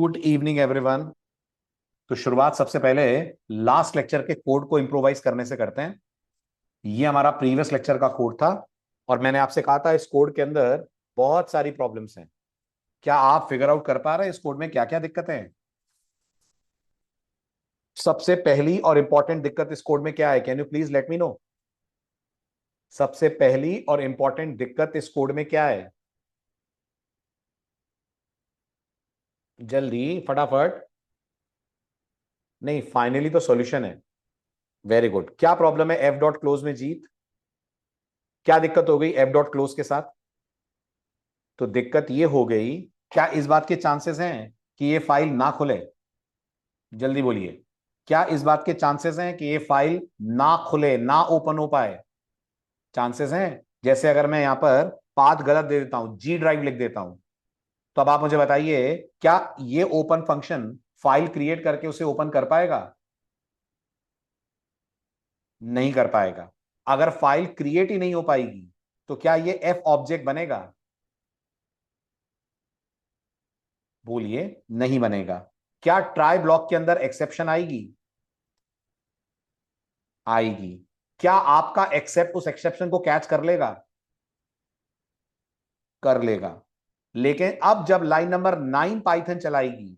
Good evening everyone. तो शुरुआत सबसे पहले लास्ट लेक्चर के कोड को इम्प्रोवाइज करने से करते हैं। ये हमारा प्रीवियस लेक्चर का कोड था और मैंने आपसे कहा था इस कोड के अंदर बहुत सारी प्रॉब्लम्स हैं। क्या आप फिगर आउट कर पा रहे हैं इस कोड में क्या क्या दिक्कतें हैं? सबसे पहली और इंपॉर्टेंट दिक्कत इस कोड में क्या है? Can you please let me know. सबसे पहली और इंपॉर्टेंट दिक्कत इस कोड में क्या है? जल्दी फटाफट। नहीं, फाइनली तो सॉल्यूशन है। Very good. क्या प्रॉब्लम है एफ डॉट क्लोज में जीत? क्या दिक्कत हो गई एफ डॉट क्लोज के साथ? तो दिक्कत ये हो गई, क्या इस बात के चांसेस हैं कि ये फाइल ना खुले? जल्दी बोलिए। क्या इस बात के चांसेस हैं कि ये फाइल ना खुले, ना ओपन हो पाए? चांसेस हैं। जैसे अगर मैं यहां पर पाथ गलत दे देता हूं, जी ड्राइव लिख देता हूं, तो अब आप मुझे बताइए क्या ये ओपन फंक्शन फाइल क्रिएट करके उसे ओपन कर पाएगा? नहीं कर पाएगा। अगर फाइल क्रिएट ही नहीं हो पाएगी तो क्या ये एफ ऑब्जेक्ट बनेगा? बोलिए। नहीं बनेगा। क्या ट्राई ब्लॉक के अंदर एक्सेप्शन आएगी? आएगी। क्या आपका एक्सेप्ट उस एक्सेप्शन को कैच कर लेगा? कर लेगा। लेकिन अब जब लाइन नंबर 9 पाइथन चलाएगी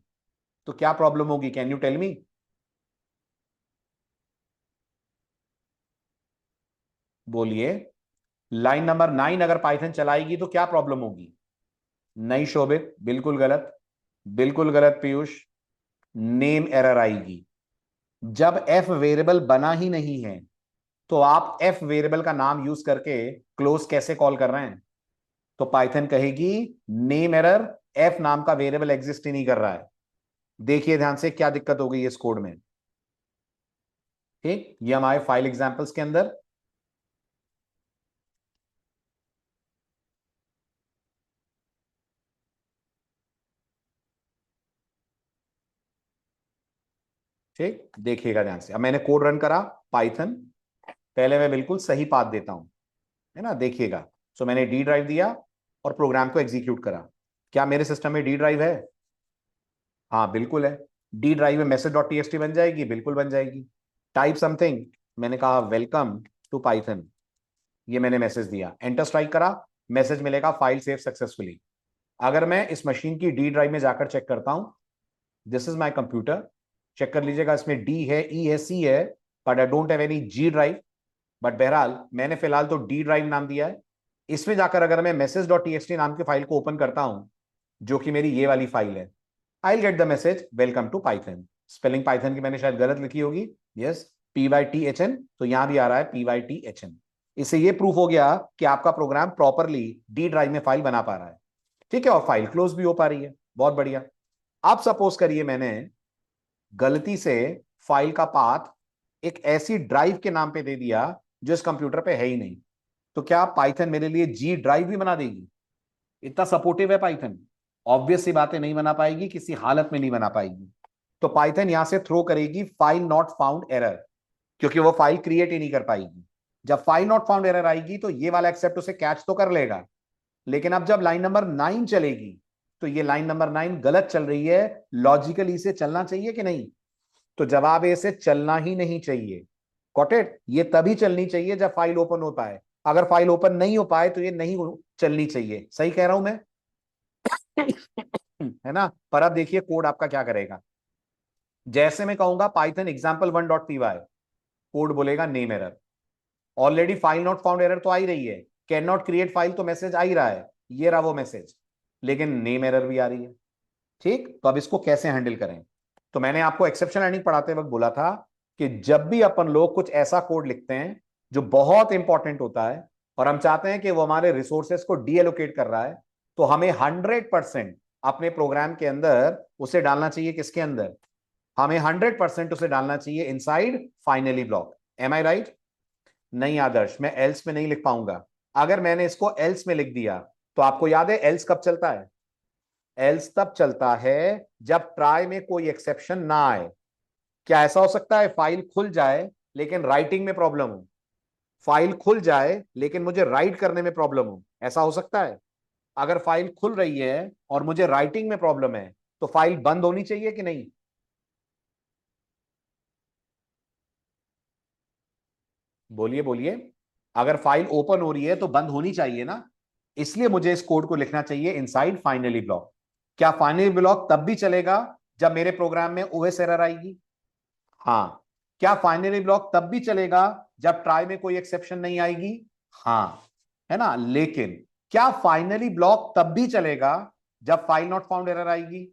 तो क्या प्रॉब्लम होगी? Can you tell me? बोलिए। लाइन नंबर 9 अगर पाइथन चलाएगी तो क्या प्रॉब्लम होगी? नहीं शोभित, बिल्कुल गलत। बिल्कुल गलत पीयूष। नेम एरर आएगी। जब एफ वेरिएबल बना ही नहीं है तो आप एफ वेरिएबल का नाम यूज करके क्लोज कैसे कॉल कर रहे हैं? तो पाइथन कहेगी नेम एरर, एफ नाम का वेरिएबल एग्जिस्ट ही नहीं कर रहा है। देखिए ध्यान से क्या दिक्कत हो गई इस कोड में। ठीक, ये हमारे फाइल एग्जांपल्स के अंदर। ठीक, देखिएगा ध्यान से। अब मैंने कोड रन करा पाइथन। पहले मैं बिल्कुल सही पाथ देता हूं, है ना, देखिएगा। सो मैंने डी ड्राइव दिया और प्रोग्राम को एग्जीक्यूट करा। क्या मेरे सिस्टम में डी ड्राइव है? हाँ बिल्कुल है। डी ड्राइव में मैसेज डॉट टीएक्सटी बन जाएगी, बिल्कुल बन जाएगी। टाइप समथिंग, मैंने कहा वेलकम टू पाइथन। ये मैंने मैसेज दिया, एंटर स्ट्राइक करा, मैसेज मिलेगा फाइल सेव सक्सेसफुली। अगर मैं इस मशीन की डी ड्राइव में जाकर चेक करता हूं, this is my computer, check कर लीजिएगा, इसमें डी है, ई है, सी है, but I don't have any G drive. But बहरहाल मैंने फिलहाल तो डी ड्राइव नाम दिया है। इसमें जाकर अगर मैं मैसेज डॉट टीएक्सटी नाम की फाइल को ओपन करता हूं, जो कि मेरी ये वाली फाइल है, I get the message welcome to Python. Spelling Python की मैंने शायद गलत लिखी होगी। यस, PYTHN, तो यहां भी आ रहा है PYTHN। इससे ये प्रूफ हो गया कि आपका प्रोग्राम प्रॉपरली डी ड्राइव में फाइल बना पा रहा है। ठीक है, और फाइल क्लोज भी हो पा रही है। बहुत बढ़िया। अब सपोज करिए मैंने गलती से फाइल का पाथ एक ऐसी ड्राइव के नाम पे दे दिया जो इस कंप्यूटर पे है ही नहीं, तो क्या पाइथन मेरे लिए जी ड्राइव भी बना देगी? इतना सपोर्टिव है पाइथन। ऑब्वियस सी बातें नहीं बना पाएगी, किसी हालत में नहीं बना पाएगी। तो पाइथन यहां से थ्रो करेगी फाइल नॉट फाउंड एरर, क्योंकि वो फाइल क्रिएट ही नहीं कर पाएगी। जब फाइल नॉट फाउंड एरर आएगी तो ये वाला एक्सेप्ट उसे कैच तो कर लेगा, लेकिन अब जब लाइन नंबर 9 चलेगी तो ये लाइन नंबर 9 गलत चल रही है। लॉजिकली इसे चलना चाहिए कि नहीं? तो जवाब है इसे चलना ही नहीं चाहिए। Got it? ये तभी चलनी चाहिए जब फाइल ओपन हो पाए। अगर फाइल ओपन नहीं हो पाए तो ये नहीं चलनी चाहिए। सही कह रहा हूं मैं? है ना? पर अब देखिए कोड आपका क्या करेगा। जैसे मैं कहूंगा पाइथन example1.py, कोड बोलेगा name error. Already file not found error तो आ ही रही है, कैन नॉट क्रिएट फाइल तो मैसेज आ ही रहा है, ये रहा वो मैसेज, लेकिन नेम एरर भी आ रही है। ठीक, तो अब इसको कैसे हैंडल करें? तो मैंने आपको एक्सेप्शन हैंडलिंग पढ़ाते वक्त बोला था कि जब भी अपन लोग कुछ ऐसा कोड लिखते हैं जो बहुत इंपॉर्टेंट होता है और हम चाहते हैं कि वो हमारे रिसोर्सेस को डीएलोकेट कर रहा है, तो हमें 100% अपने प्रोग्राम के अंदर उसे डालना चाहिए। किसके अंदर? हमें 100% उसे डालना चाहिए इनसाइड फाइनली ब्लॉक। एम आई राइट? नहीं आदर्श, मैं एल्स में नहीं लिख पाऊंगा। अगर मैंने इसको एल्स में लिख दिया तो आपको याद है एल्स कब चलता है? एल्स तब चलता है जब ट्राई में कोई एक्सेप्शन ना आए। क्या ऐसा हो सकता है फाइल खुल जाए लेकिन राइटिंग में प्रॉब्लम हो? फाइल खुल जाए लेकिन मुझे राइट करने में प्रॉब्लम हो, ऐसा हो सकता है? अगर फाइल खुल रही है और मुझे राइटिंग में प्रॉब्लम है तो फाइल बंद होनी चाहिए कि नहीं? बोलिए बोलिए। अगर फाइल ओपन हो रही है तो बंद होनी चाहिए ना, इसलिए मुझे इस कोड को लिखना चाहिए इनसाइड फाइनली ब्लॉक। क्या फाइनली ब्लॉक तब भी चलेगा जब मेरे प्रोग्राम में ओएस एरर आएगी? हाँ। क्या फाइनली ब्लॉक तब भी चलेगा जब ट्राई में कोई एक्सेप्शन नहीं आएगी? हाँ, है ना। लेकिन क्या फाइनली ब्लॉक तब भी चलेगा जब फाइल नॉट फाउंड एरर आएगी?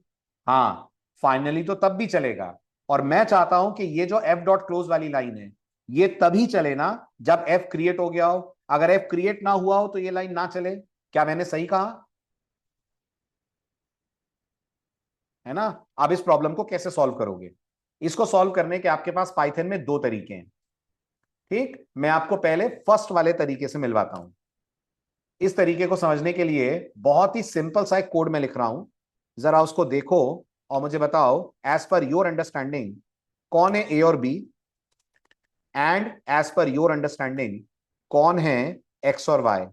हाँ, फाइनली तो तब भी चलेगा। और मैं चाहता हूं कि ये जो एफ डॉट क्लोज वाली लाइन है, ये तभी चले ना जब एफ क्रिएट हो गया हो। अगर एफ क्रिएट ना हुआ हो तो ये लाइन ना चले। क्या मैंने सही कहा? है ना। अब इस प्रॉब्लम को कैसे सॉल्व करोगे? इसको सॉल्व करने के आपके पास पाइथन में दो तरीके हैं। ठीक, मैं आपको पहले फर्स्ट वाले तरीके से मिलवाता हूं। इस तरीके को समझने के लिए बहुत ही सिंपल सा एक कोड में लिख रहा हूं, जरा उसको देखो और मुझे बताओ एज पर योर अंडरस्टैंडिंग कौन है ए और B, and as per your understanding कौन है एक्स और वाई।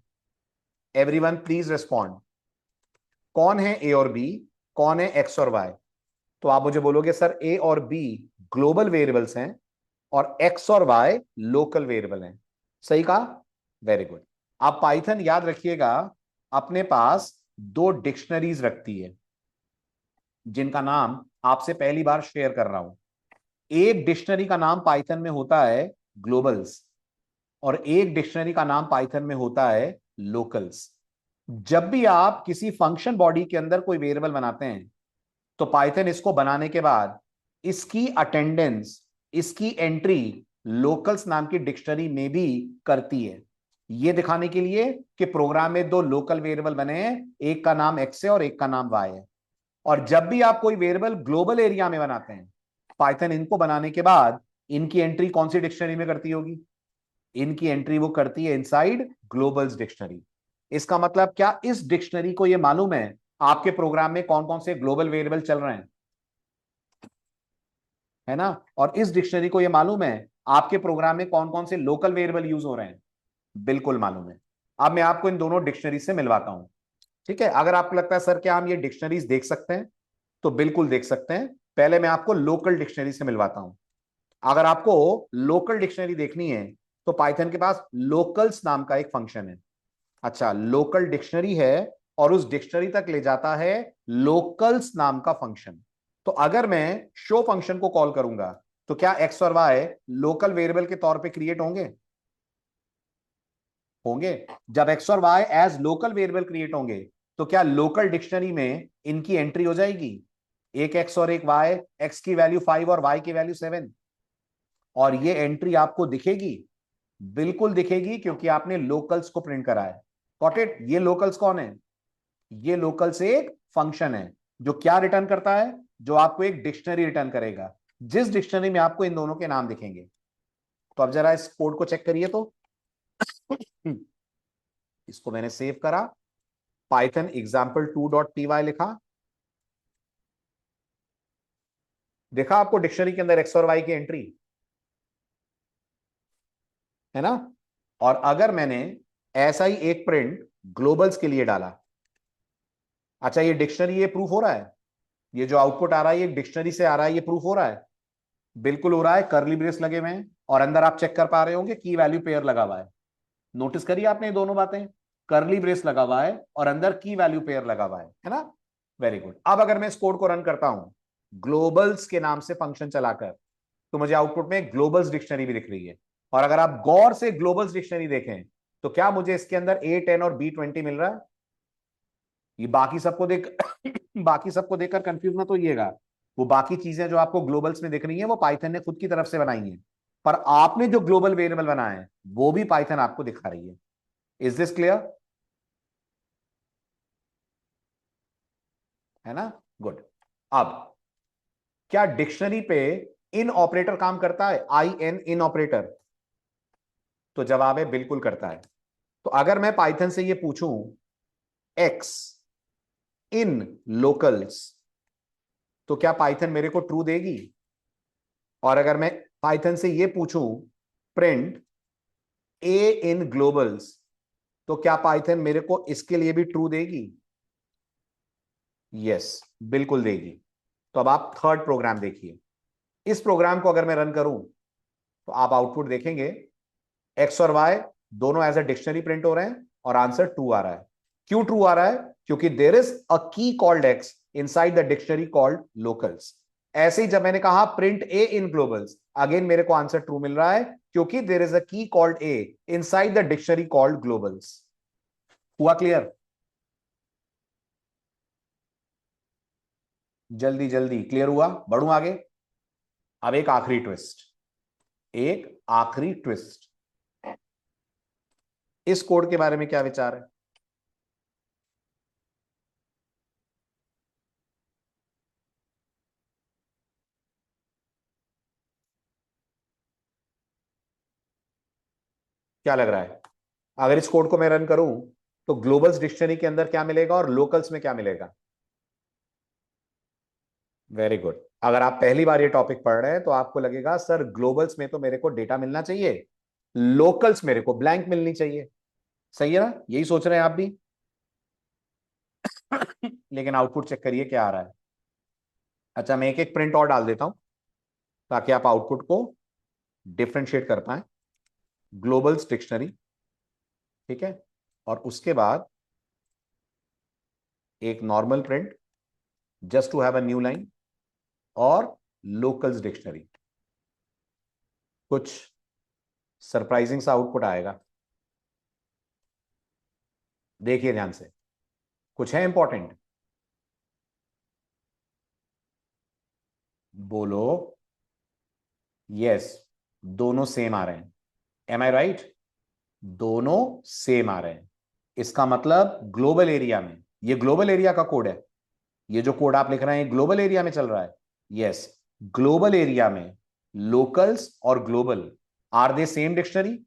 Everyone please respond. कौन है ए और बी, कौन है एक्स और वाई? तो आप मुझे बोलोगे सर ए और बी ग्लोबल वेरिएबल्स हैं और एक्स और वाई लोकल वेरिएबल हैं। सही कहा, वेरी गुड। आप पाइथन याद रखिएगा अपने पास दो डिक्शनरीज रखती है, जिनका नाम आपसे पहली बार शेयर कर रहा हूं। एक डिक्शनरी का नाम पाइथन में होता है ग्लोबल्स, और एक डिक्शनरी का नाम पाइथन में होता है लोकल्स। जब भी आप किसी फंक्शन बॉडी के अंदर कोई वेरिएबल बनाते हैं, तो पाइथन इसको बनाने के बाद इसकी अटेंडेंस, इसकी एंट्री लोकल्स नाम की डिक्शनरी में भी करती है, यह दिखाने के लिए कि प्रोग्राम में दो लोकल वेरिएबल बने हैं, एक का नाम एक्स है और एक का नाम वाई है। और जब भी आप कोई वेरिएबल ग्लोबल एरिया में बनाते हैं, पाइथन इनको बनाने के बाद इनकी एंट्री कौन सी डिक्शनरी में करती होगी? इनकी एंट्री वो करती है इनसाइड ग्लोबल्स डिक्शनरी। इसका मतलब क्या इस डिक्शनरी को यह मालूम है आपके प्रोग्राम में कौन कौन से ग्लोबल वेरिएबल चल रहे हैं? है ना। और इस डिक्शनरी को यह मालूम है आपके प्रोग्राम में कौन कौन से लोकल वेरिएबल यूज हो रहे हैं? बिल्कुल मालूम है। अब मैं आपको इन दोनों डिक्शनरी से मिलवाता हूं। ठीक है, अगर आपको लगता है सर क्या हम ये डिक्शनरीज देख सकते हैं, तो बिल्कुल देख सकते हैं। पहले मैं आपको लोकल डिक्शनरी से मिलवाता हूं। अगर आपको लोकल डिक्शनरी देखनी है, तो पाइथन के पास लोकल्स नाम का एक फंक्शन है। अच्छा, लोकल डिक्शनरी है और उस डिक्शनरी तक ले जाता है लोकल्स नाम का फंक्शन। तो अगर मैं शो फंक्शन को कॉल करूंगा, तो क्या एक्स और वाई लोकल वेरिएबल के तौर पे क्रिएट होंगे? होंगे। जब एक्स और Y as local variable create होंगे, तो क्या लोकल डिक्शनरी में इनकी एंट्री हो जाएगी? एक एक्स और एक वाई, एक्स की वैल्यू 5 और वाई की वैल्यू 7। और ये एंट्री आपको दिखेगी? बिल्कुल दिखेगी, क्योंकि आपने लोकल्स को प्रिंट करा है। Got it. ये लोकल्स कौन है? ये लोकल्स एक फंक्शन है जो क्या रिटर्न करता है? जो आपको एक डिक्शनरी रिटर्न करेगा, जिस डिक्शनरी में आपको इन दोनों के नाम दिखेंगे। तो अब जरा इस कोड को चेक करिए तो। इसको मैंने सेव करा, पाइथन example2.py लिखा। देखा आपको डिक्शनरी के अंदर एक्स और वाई की एंट्री? है ना। और अगर मैंने ऐसा ही एक प्रिंट ग्लोबल्स के लिए डाला, अच्छा ये डिक्शनरी, ये प्रूफ हो रहा है? ये जो आउटपुट आ रहा है ये डिक्शनरी से आ रहा है, ये प्रूफ हो रहा है? बिल्कुल हो रहा है। कर्ली ब्रेस लगे हुए हैं और अंदर आप चेक कर पा रहे होंगे की वैल्यू पेयर लगा हुआ है। नोटिस करिए आपने ये दोनों बातें, कर्ली ब्रेस लगा हुआ है और अंदर की वैल्यू पेयर लगा हुआ है ना। Very good. अब अगर मैं इस कोड को रन करता हूं ग्लोबल्स के नाम से फंक्शन चलाकर, तो मुझे आउटपुट में ग्लोबल्स डिक्शनरी भी दिख रही है। और अगर आप गौर से ग्लोबल्स डिक्शनरी देखें, तो क्या मुझे इसके अंदर A10 और B20 मिल रहा है? ये बाकी सबको देख बाकी सबको देखकर कंफ्यूज मत होइएगा। वो बाकी चीजें जो आपको ग्लोबल्स में दिख रही हैं, वो पाइथन ने खुद की तरफ से बनाई हैं। पर आपने जो ग्लोबल वेरिएबल बनाए हैं, वो भी पाइथन आपको दिखा रही है। Is this clear? है ना। गुड। अब क्या डिक्शनरी पे इन ऑपरेटर काम करता है? इन ऑपरेटर? तो जवाब है बिल्कुल करता है। तो अगर मैं पाइथन से ये पूछूं एक्स इन लोकल्स, तो क्या पाइथन मेरे को ट्रू देगी? और अगर मैं पाइथन से ये पूछूं प्रिंट ए इन ग्लोबल्स, तो क्या पाइथन मेरे को इसके लिए भी ट्रू देगी? यस, बिल्कुल देगी। तो अब आप थर्ड प्रोग्राम देखिए। इस प्रोग्राम को अगर मैं रन करूं तो आप आउटपुट देखेंगे, एक्स और वाई दोनों एज अ डिक्शनरी प्रिंट हो रहे हैं और आंसर ट्रू आ रहा है। क्यों ट्रू आ रहा है? क्योंकि देर इज अ की called x inside the dictionary called locals. ऐसे ही जब मैंने कहा प्रिंट ए इन ग्लोबल्स, अगेन मेरे को आंसर ट्रू मिल रहा है क्योंकि देर इज अ की called a inside the dictionary called Global's. हुआ क्लियर? जल्दी जल्दी क्लियर हुआ? बढ़ू आगे। अब एक आखिरी ट्विस्ट, एक आखिरी ट्विस्ट। इस कोड के बारे में क्या विचार है? क्या लग रहा है? अगर इस कोड को मैं रन करूं तो ग्लोबल्स डिक्शनरी के अंदर क्या मिलेगा और लोकल्स में क्या मिलेगा? Very good. अगर आप पहली बार ये टॉपिक पढ़ रहे हैं तो आपको लगेगा सर ग्लोबल्स में तो मेरे को डेटा मिलना चाहिए, लोकल्स मेरे को ब्लैंक मिलनी चाहिए। सही है ना? यही सोच रहे हैं आप भी। लेकिन आउटपुट चेक करिए क्या आ रहा है। अच्छा, मैं एक एक प्रिंट और डाल देता हूं ताकि आप आउटपुट को डिफ्रेंशिएट कर पाए। ग्लोबल्स डिक्शनरी, ठीक है, और उसके बाद एक normal print just to have a new line, और लोकल्स डिक्शनरी। कुछ सरप्राइजिंग सा आउटपुट आएगा, देखिए ध्यान से। कुछ है इंपॉर्टेंट? बोलो। यस, दोनों सेम आ रहे हैं। एम आई राइट? दोनों सेम आ रहे हैं। इसका मतलब ग्लोबल एरिया में, ये ग्लोबल एरिया का कोड है, ये जो कोड आप लिख रहे हैं ये ग्लोबल एरिया में चल रहा है। यस, ग्लोबल एरिया में लोकल्स और global are they same dictionary?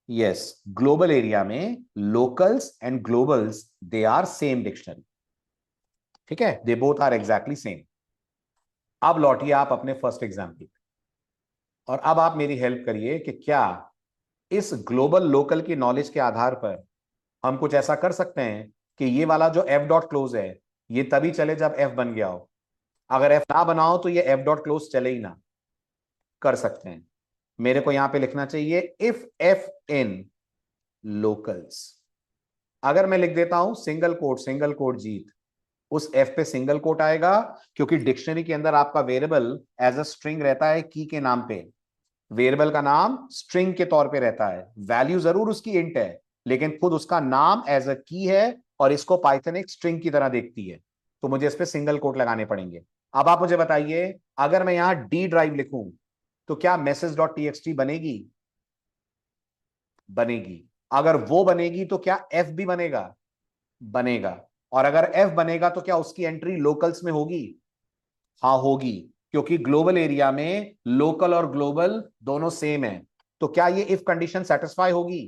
Yes, global area में locals and globals they are same dictionary. ठीक है, they both are exactly same. अब लौटिए आप अपने फर्स्ट एग्जाम्पल और अब आप मेरी हेल्प करिए कि क्या इस ग्लोबल लोकल की नॉलेज के आधार पर हम कुछ ऐसा कर सकते हैं कि ये वाला जो एफ डॉट क्लोज है ये तभी चले जब एफ बन गया हो, अगर एफ ना बनाओ तो ये एफ डॉट क्लोज चले ही ना। कर सकते हैं। मेरे को यहां पे लिखना चाहिए इफ एफ इन लोकल्स। अगर मैं लिख देता हूं सिंगल कोट जीत, उस एफ पे सिंगल कोट आएगा क्योंकि डिक्शनरी के अंदर आपका वेरिएबल एज अ स्ट्रिंग रहता है की के नाम पे। वेरिएबल का नाम स्ट्रिंग के तौर पे रहता है, वैल्यू जरूर उसकी इंट है लेकिन खुद उसका नाम एज अ की है, और इसको पाइथन एक स्ट्रिंग की तरह देखती है। तो मुझे इस पे सिंगल कोट लगाने पड़ेंगे। अब आप मुझे बताइए, अगर मैं यहां डी ड्राइव लिखूं तो क्या मैसेज डॉट टीएक्सटी बनेगी? बनेगी। अगर वो बनेगी तो क्या एफ भी बनेगा? बनेगा। और अगर एफ बनेगा तो क्या उसकी एंट्री लोकल्स में होगी? हाँ होगी, क्योंकि ग्लोबल एरिया में लोकल और ग्लोबल दोनों सेम है। तो क्या ये इफ कंडीशन सेटिस्फाई होगी?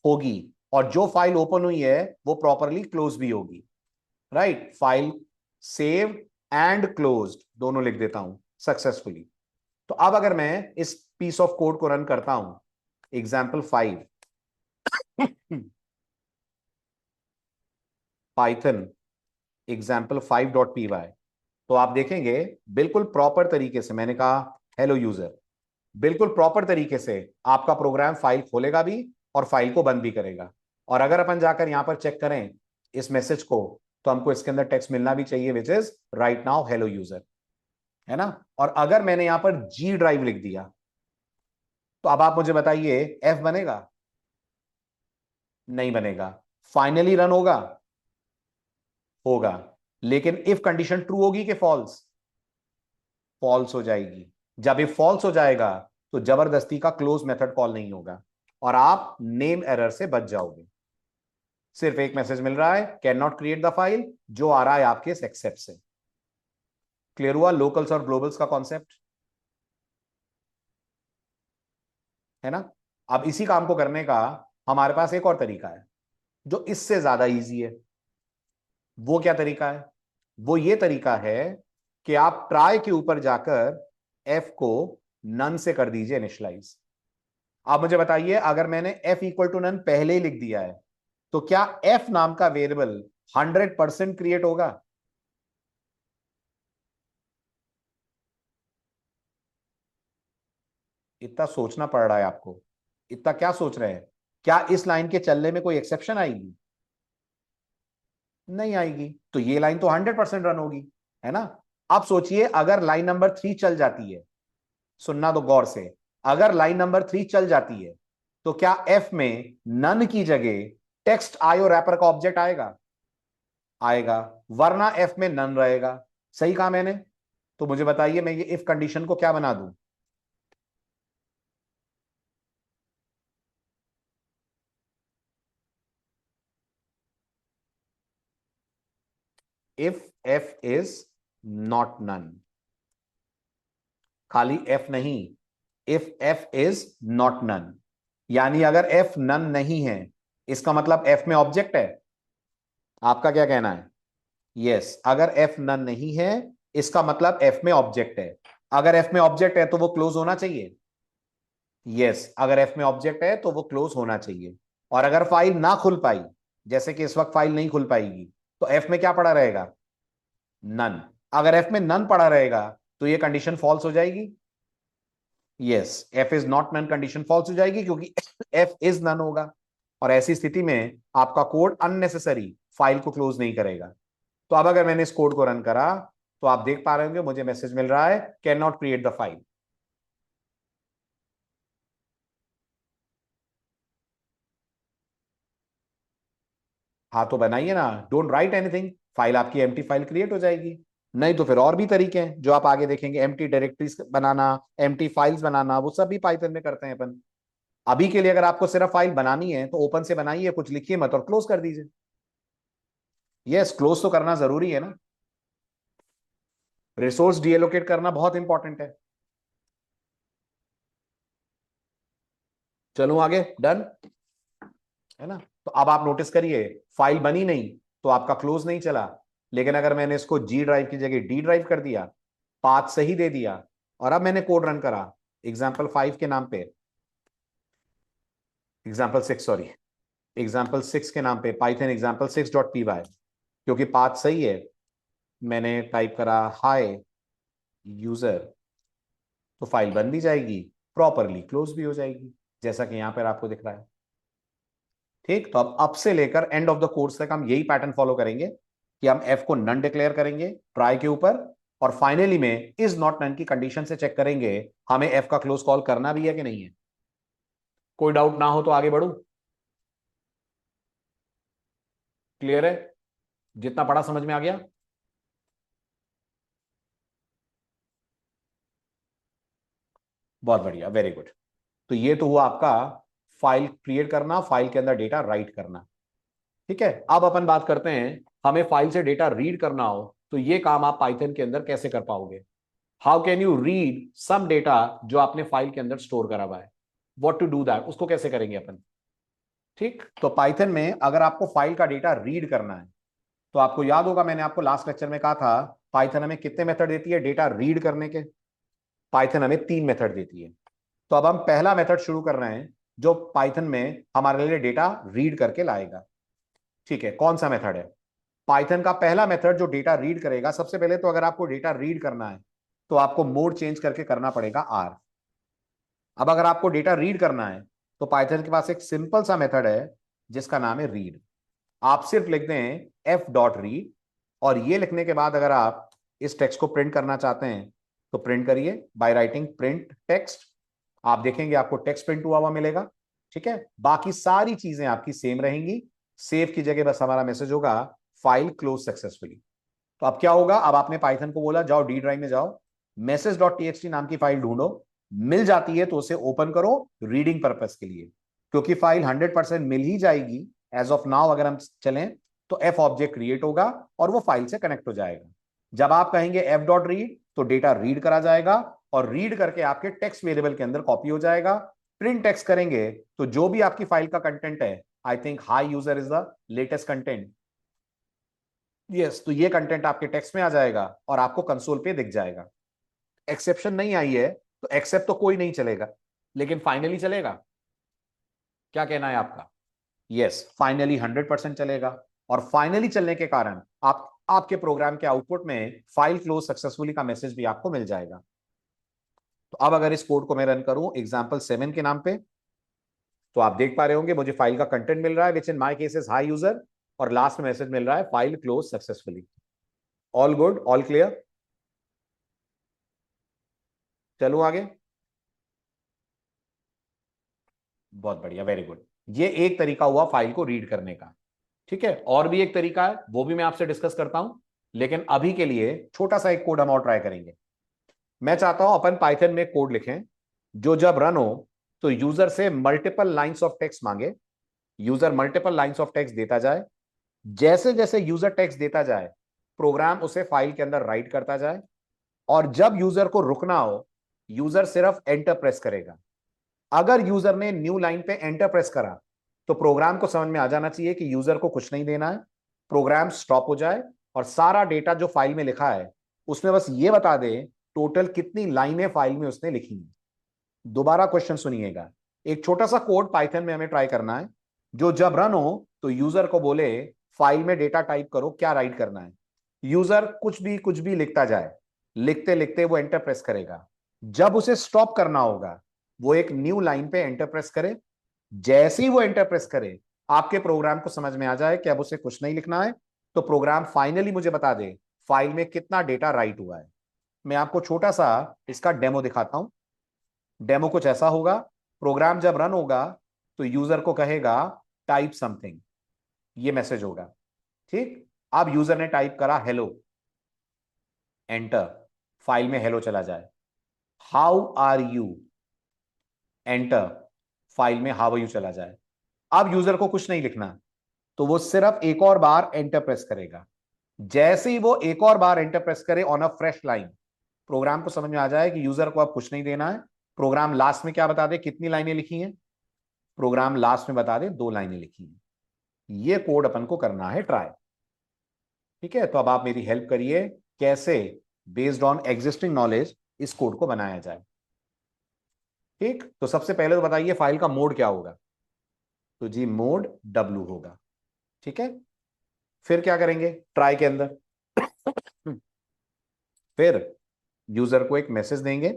होगी। और जो फाइल ओपन हुई है वो प्रॉपरली क्लोज भी होगी। Right, file saved and closed दोनों लिख देता हूं सक्सेसफुली। तो अब अगर मैं इस पीस ऑफ कोड को रन करता हूं, एग्जाम्पल 5, पाइथन एग्जाम्पल 5.py, तो आप देखेंगे बिल्कुल प्रॉपर तरीके से मैंने कहा हेलो यूजर, बिल्कुल प्रॉपर तरीके से आपका प्रोग्राम फाइल खोलेगा भी और फाइल को बंद भी करेगा। और अगर अपन जाकर यहां पर चेक करें इस मैसेज को, तो हमको इसके अंदर टेक्स्ट मिलना भी चाहिए which is right now hello user, है ना? और अगर मैंने यहां पर जी ड्राइव लिख दिया तो अब आप मुझे बताइए एफ बनेगा? नहीं बनेगा। फाइनली रन होगा? होगा। लेकिन इफ कंडीशन ट्रू होगी कि फॉल्स? फॉल्स हो जाएगी। जब ये फॉल्स हो जाएगा तो जबरदस्ती का क्लोज मेथड कॉल नहीं होगा और आप नेम एरर से बच जाओगे। सिर्फ एक मैसेज मिल रहा है, can not create the file, जो आ रहा है आपके इस एक्सेप्ट से। क्लियर हुआ लोकल्स और ग्लोबल्स का कॉन्सेप्ट? है ना? अब इसी काम को करने का हमारे पास एक और तरीका है जो इससे ज्यादा इजी है। वो क्या तरीका है? वो ये तरीका है कि आप ट्राई के ऊपर जाकर एफ को नन से कर दीजिए इनिशियलाइज। आप मुझे बताइए, अगर मैंने एफ इक्वल टू नन पहले ही लिख दिया है तो क्या एफ नाम का वेरिएबल 100% क्रिएट होगा? इतना सोचना पड़ रहा है आपको। इतना क्या सोच रहे हैं? क्या इस लाइन के चलने में कोई एक्सेप्शन आएगी? नहीं आएगी। तो ये लाइन तो 100% रन होगी, है ना। अब सोचिए अगर लाइन नंबर 3 चल जाती है, सुनना तो गौर से, अगर लाइन नंबर 3 चल जाती है तो क्या एफ में नन की जगह टेक्स्ट आयो रैपर का ऑब्जेक्ट आएगा? आएगा। वरना एफ में नन रहेगा। सही कहा मैंने? तो मुझे बताइए मैं ये इफ कंडीशन को क्या बना दूं? If F is not none, खाली एफ नहीं, if F is not none, यानी अगर एफ नन नहीं है इसका मतलब एफ में ऑब्जेक्ट है। आपका क्या कहना है? यस, अगर एफ नन नहीं है इसका मतलब एफ में ऑब्जेक्ट है। अगर एफ में ऑब्जेक्ट है तो वो क्लोज होना चाहिए। यस, अगर एफ में ऑब्जेक्ट है तो वो क्लोज होना चाहिए। और अगर फाइल ना खुल पाई, जैसे कि इस वक्त फाइल नहीं खुल पाएगी, तो एफ में क्या पड़ा रहेगा? नन। अगर एफ में नन पड़ा रहेगा तो ये कंडीशन फॉल्स हो जाएगी। Yes, F is not none condition false हो जाएगी क्योंकि एफ इज नन होगा। और ऐसी स्थिति में आपका कोड अननेसेसरी फाइल को क्लोज नहीं करेगा। तो अब अगर मैंने इस कोड को रन करा तो आप देख पा रहे होंगे मुझे मैसेज मिल रहा है, can not create the file. हाँ तो बनाइए ना, डोंट राइट एनीथिंग, फाइल आपकी एम्प्टी फाइल क्रिएट हो जाएगी। नहीं तो फिर और भी तरीके हैं जो आप आगे देखेंगे, एम्प्टी डायरेक्टरीज बनाना, एम्प्टी फाइल्स बनाना, वो सब भी पाइथन में करते हैं अपन। अभी के लिए अगर आपको सिर्फ फाइल बनानी है तो ओपन से बनाइए, कुछ लिखिए मत और क्लोज कर दीजिए। यस, क्लोज तो करना जरूरी है ना, रिसोर्स डीएलोकेट करना बहुत इंपॉर्टेंट है। चलो आगे, डन है ना। तो अब आप नोटिस करिए फाइल बनी नहीं तो आपका क्लोज नहीं चला। लेकिन अगर मैंने इसको जी ड्राइव की जगह डी ड्राइव कर दिया, पाथ सही दे दिया, और अब मैंने कोड रन करा एग्जाम्पल 5 के नाम पे, एग्जाम्पल 6 सॉरी, एग्जाम्पल 6 के नाम पे पाइथन example6.py, क्योंकि पाथ सही है, मैंने टाइप करा हाय यूजर, तो फाइल बन भी जाएगी, प्रॉपरली क्लोज भी हो जाएगी, जैसा कि यहां पर आपको दिख रहा है। ठीक, तो अब से लेकर एंड ऑफ द कोर्स तक हम यही पैटर्न फॉलो करेंगे कि हम एफ को नन डिक्लेयर करेंगे ट्राई के ऊपर, और फाइनली में इज नॉट नन की कंडीशन से चेक करेंगे हमें एफ का क्लोज कॉल करना भी है कि नहीं है। कोई डाउट ना हो तो आगे बढ़ू? क्लियर है? जितना पढ़ा समझ में आ गया? बहुत बढ़िया, वेरी गुड। तो ये तो हुआ आपका फाइल क्रिएट करना, फाइल के अंदर डेटा राइट करना। ठीक है, अब अपन बात करते हैं हमें फाइल से डेटा रीड करना हो तो ये काम आप पाइथन के अंदर कैसे कर पाओगे। How can you read some data जो आपने फाइल के अंदर स्टोर करा हुआ है, व्हाट टू डू दैट, उसको कैसे करेंगे अपन। ठीक, तो पाइथन में अगर आपको फाइल का डेटा रीड करना है तो आपको याद होगा मैंने आपको लास्ट लेक्चर में कहा था पाइथन हमें कितने मेथड देती है डेटा रीड करने के। पाइथन हमें 3 मेथड देती है। तो अब हम पहला मेथड शुरू कर रहे हैं जो पाइथन में हमारे लिए डेटा रीड करके लाएगा। ठीक है, कौन सा मेथड है? पाइथन का पहला मेथड जो डेटा रीड करेगा, सबसे पहले तो अगर आपको डेटा रीड करना है तो आपको मोड चेंज करके करना पड़ेगा आर। अब अगर आपको डेटा रीड करना है तो पाइथन के पास एक सिंपल सा मेथड है जिसका नाम है रीड। आप सिर्फ लिखते हैं एफ डॉट रीड, और ये लिखने के बाद अगर आप इस टेक्स्ट को प्रिंट करना चाहते हैं तो प्रिंट करिए बाय राइटिंग प्रिंट टेक्स्ट। आप देखेंगे आपको टेक्स्ट प्रिंट हुआ हुआ मिलेगा। ठीक है, बाकी सारी चीजें आपकी सेम रहेंगी। सेव की जगह बस हमारा मैसेज होगा फाइल क्लोज सक्सेसफुली। तो अब क्या होगा, अब आपने पाइथन को बोला जाओ डी ड्राइव में जाओ, मैसेज डॉट टीएक्सटी नाम की फाइल ढूंढो, मिल जाती है तो उसे ओपन करो रीडिंग पर्पस के लिए, क्योंकि फाइल 100% मिल ही जाएगी। एज ऑफ नाउ अगर हम चलें तो एफ ऑब्जेक्ट क्रिएट होगा और वो फाइल से कनेक्ट हो जाएगा। जब आप कहेंगे एफ डॉट रीड तो डेटा रीड करा जाएगा और रीड करके आपके टेक्स्ट वेरिएबल के अंदर कॉपी हो जाएगा। प्रिंट टेक्स्ट करेंगे तो जो भी आपकी फाइल का कंटेंट है, I think high user is the latest content, yes, तो ये कंटेंट आपके टेक्स्ट में आ जाएगा और आपको कंसोल पे दिख जाएगा। एक्सेप्शन नहीं आई है तो एक्सेप्ट तो कोई नहीं चलेगा, लेकिन फाइनली चलेगा। क्या कहना है आपका? यस, फाइनली 100% चलेगा। और फाइनली चलने के कारण आप आपके प्रोग्राम के आउटपुट में फाइल क्लोज सक्सेसफुली का मैसेज भी आपको मिल जाएगा। तो अब अगर इस कोड को मैं रन करूं example7 के नाम पे, तो आप देख पा रहे होंगे मुझे फाइल का कंटेंट मिल रहा है which in my case is hi user, और लास्ट में मैसेज मिल रहा है file close successfully. All good, all clear. चलो आगे। बहुत बढ़िया, वेरी गुड। ये एक तरीका हुआ फाइल को रीड करने का। ठीक है, और भी एक तरीका है, वो भी मैं आपसे डिस्कस करता हूं, लेकिन अभी के लिए छोटा सा एक कोड हम और ट्राई करेंगे। मैं चाहता हूं अपन पाइथन में कोड लिखें जो जब रन हो तो यूजर से मल्टीपल लाइंस ऑफ टेक्स्ट मांगे, user multiple lines of text देता जाए, जैसे जैसे यूजर टेक्स्ट देता जाए प्रोग्राम उसे फाइल के अंदर राइट करता जाए, और जब यूजर को रुकना हो यूजर सिर्फ एंटर प्रेस करेगा। अगर यूजर ने न्यू लाइन पे एंटर प्रेस करा तो प्रोग्राम को समझ में आ जाना चाहिए कि यूजर को कुछ नहीं देना है, प्रोग्राम स्टॉप हो जाए और सारा डेटा जो फाइल में लिखा है उसमें बस ये बता दे टोटल कितनी लाइनें फाइल में उसने लिखी हैं। दोबारा क्वेश्चन सुनिएगा, एक छोटा सा कोड पाइथन में हमें ट्राई करना है जो जब रन हो तो यूजर को बोले फाइल में डेटा टाइप करो, क्या राइट करना है। यूजर कुछ भी लिखता जाए, लिखते लिखते वो एंटर प्रेस करेगा। जब उसे स्टॉप करना होगा वो एक न्यू लाइन पे एंटर प्रेस करे, जैसे ही वो एंटर प्रेस करे आपके प्रोग्राम को समझ में आ जाए कि अब उसे कुछ नहीं लिखना है, तो प्रोग्राम फाइनली मुझे बता दे फाइल में कितना डेटा राइट हुआ है। मैं आपको छोटा सा इसका डेमो दिखाता हूं। डेमो कुछ ऐसा होगा, प्रोग्राम जब रन होगा तो यूजर को कहेगा टाइप समथिंग, ये मैसेज होगा। ठीक, अब यूजर ने टाइप करा हेलो, एंटर, फाइल में हेलो चला जाए। How are you, enter, file में हाउ आर यू चला जाए। अब यूजर को कुछ नहीं लिखना तो वो सिर्फ एक और बार एंटर प्रेस करेगा। जैसे ही वो एक और बार एंटर प्रेस करे on a fresh line, program को समझ में आ जाए कि यूजर को अब कुछ नहीं देना है। प्रोग्राम लास्ट में क्या बता दे कितनी लाइनें लिखी हैं, प्रोग्राम लास्ट में बता दे 2 लाइनें लिखी हैं। ये कोड अपन को करना है ट्राई। ठीक है, तो अब आप मेरी हेल्प करिए कैसे बेस्ड ऑन एग्जिस्टिंग नॉलेज इस कोड को बनाया जाए। ठीक, तो सबसे पहले तो बताइए फाइल का मोड क्या होगा। तो जी मोड W होगा। ठीक है, फिर क्या करेंगे ट्राई के अंदर फिर यूजर को एक मैसेज देंगे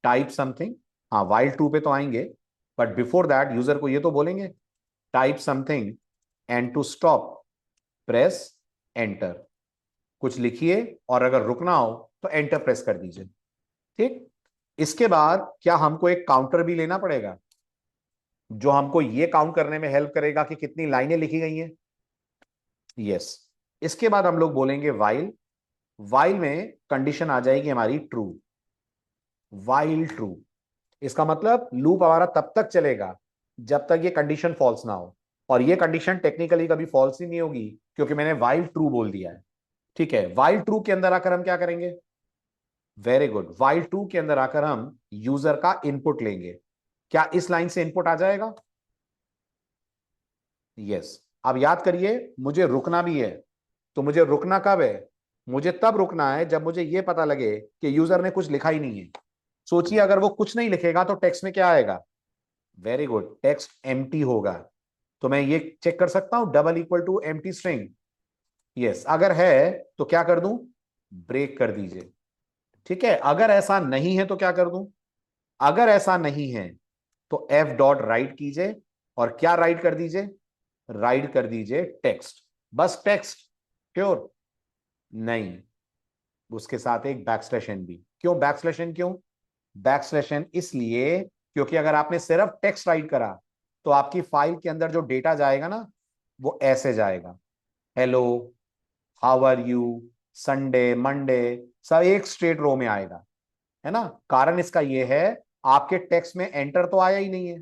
टाइप समथिंग। हाँ, वाइल ट्रू पे तो आएंगे, बट बिफोर दैट यूजर को ये तो बोलेंगे type something and to stop press enter. कुछ लिखिए और अगर रुकना हो तो एंटर प्रेस कर दीजिए। ठीक, इसके बाद क्या हमको एक काउंटर भी लेना पड़ेगा जो हमको ये काउंट करने में हेल्प करेगा कि कितनी लाइनें लिखी गई हैं। यस, इसके बाद हम लोग बोलेंगे वाइल। वाइल में कंडीशन आ जाएगी हमारी ट्रू, वाइल ट्रू। इसका मतलब लूप हमारा तब तक चलेगा जब तक ये कंडीशन फॉल्स ना हो, और ये कंडीशन टेक्निकली कभी फॉल्स ही नहीं होगी क्योंकि मैंने वाइल ट्रू बोल दिया है। ठीक है, वाइल ट्रू के अंदर आकर हम क्या करेंगे, वेरी गुड, वाइल ट्रू के अंदर आकर हम यूजर का इनपुट लेंगे। क्या इस लाइन से इनपुट आ जाएगा, यस। अब याद करिए मुझे रुकना भी है, तो मुझे रुकना कब है, मुझे तब रुकना है जब मुझे यह पता लगे कि यूजर ने कुछ लिखा ही नहीं है। सोचिए अगर वो कुछ नहीं लिखेगा तो टेक्स्ट में क्या आएगा, वेरी गुड, टेक्स्ट एम्प्टी होगा। तो मैं ये चेक कर सकता हूं double equal to empty string, yes. अगर है तो क्या कर दूं, ब्रेक कर दीजिए। ठीक है, अगर ऐसा नहीं है तो क्या कर दूं, अगर ऐसा नहीं है तो एफ डॉट राइट कीजिए, और क्या राइट कर दीजिए, राइट कर दीजिए टेक्स्ट, बस टेक्स्ट, श्योर नहीं, उसके साथ एक बैकस्लैश एन भी। क्यों बैकस्लैश एन, क्यों बैकस्लैश एन, इसलिए क्योंकि अगर आपने सिर्फ टेक्स्ट राइट करा तो आपकी फाइल के अंदर जो डेटा जाएगा ना वो ऐसे जाएगा, hello, how are you, Sunday, Monday, सब एक स्ट्रेट रो में आएगा, है ना। कारण इसका यह है आपके टेक्स्ट में एंटर तो आया ही नहीं है,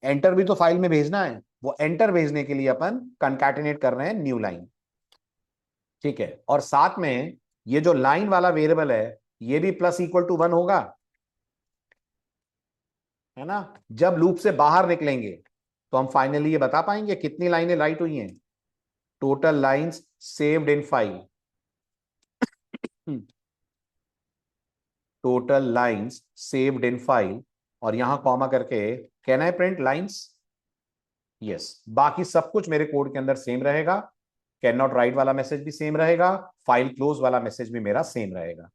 एंटर भी तो फाइल में भेजना है, वो एंटर भेजने के लिए अपन कंकैटिनेट कर रहे हैं न्यू लाइन। ठीक है, और साथ में ये जो लाइन वाला वेरिएबल है ये भी प्लस इक्वल टू 1 होगा, है ना। जब लूप से बाहर निकलेंगे तो हम फाइनली ये बता पाएंगे कितनी लाइनें राइट हुई हैं, total lines saved in file, total lines saved in file, और यहां कॉमा करके can I print lines, yes. बाकी सब कुछ मेरे कोड के अंदर सेम रहेगा, कैन नॉट राइट वाला मैसेज भी सेम रहेगा, फाइल क्लोज वाला मैसेज भी मेरा सेम रहेगा।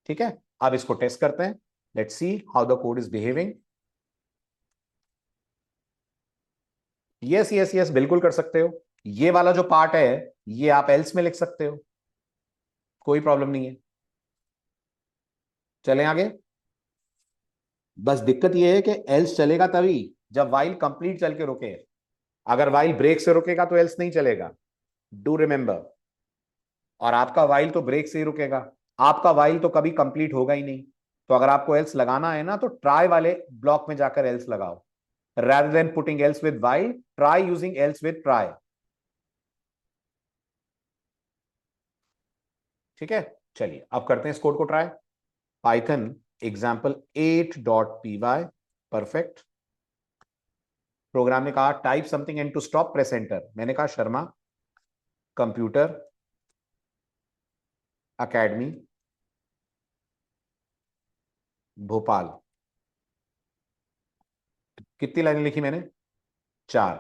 ठीक है, अब इसको टेस्ट करते हैं। Let's see how the code is behaving. Yes yes yes, बिल्कुल कर सकते हो। ये वाला जो पार्ट है ये आप एल्स में लिख सकते हो, कोई प्रॉब्लम नहीं है। चलें आगे। बस दिक्कत ये है कि एल्स चलेगा तभी जब वाइल कंप्लीट चल के रुके। अगर वाइल ब्रेक से रुकेगा तो एल्स नहीं चलेगा, डू रिमेंबर। और आपका वाइल तो ब्रेक से ही रुकेगा, आपका वाइल तो कभी कंप्लीट होगा ही नहीं। तो अगर आपको एल्स लगाना है ना तो ट्राई वाले ब्लॉक में जाकर एल्स लगाओ, rather than putting else with while, try using else with try। ठीक है, चलिए अब करते हैं इस कोड को try. Python example 8.py, perfect. Program ने कहा type something and to stop press enter. मैंने कहा शर्मा कंप्यूटर एकेडमी भोपाल। कितनी लाइनें लिखी मैंने? 4।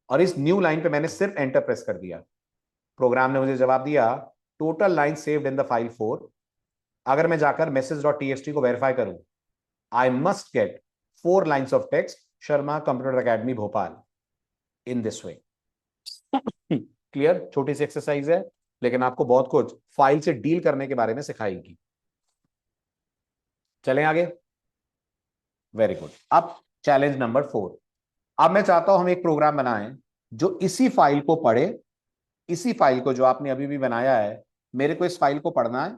और इस न्यू लाइन पे मैंने सिर्फ एंटर प्रेस कर दिया। प्रोग्राम ने मुझे जवाब दिया total line saved in the file 4। अगर मैं जाकर message.txt को वेरीफाई करूं, I must get 4 lines of text, Sharma Computer Academy Bhopal, in this way। Clear? छोटी सी एक्सरसाइज है लेकिन आपको बहुत कुछ फाइल से डील करने के बारे में सिखाएगी। चलें आगे। Very good. अब चैलेंज नंबर 4। अब मैं चाहता हूं हम एक प्रोग्राम बनाएं जो इसी फाइल को पढ़े, इसी फाइल को जो आपने अभी भी बनाया है, मेरे को इस फाइल को पढ़ना है।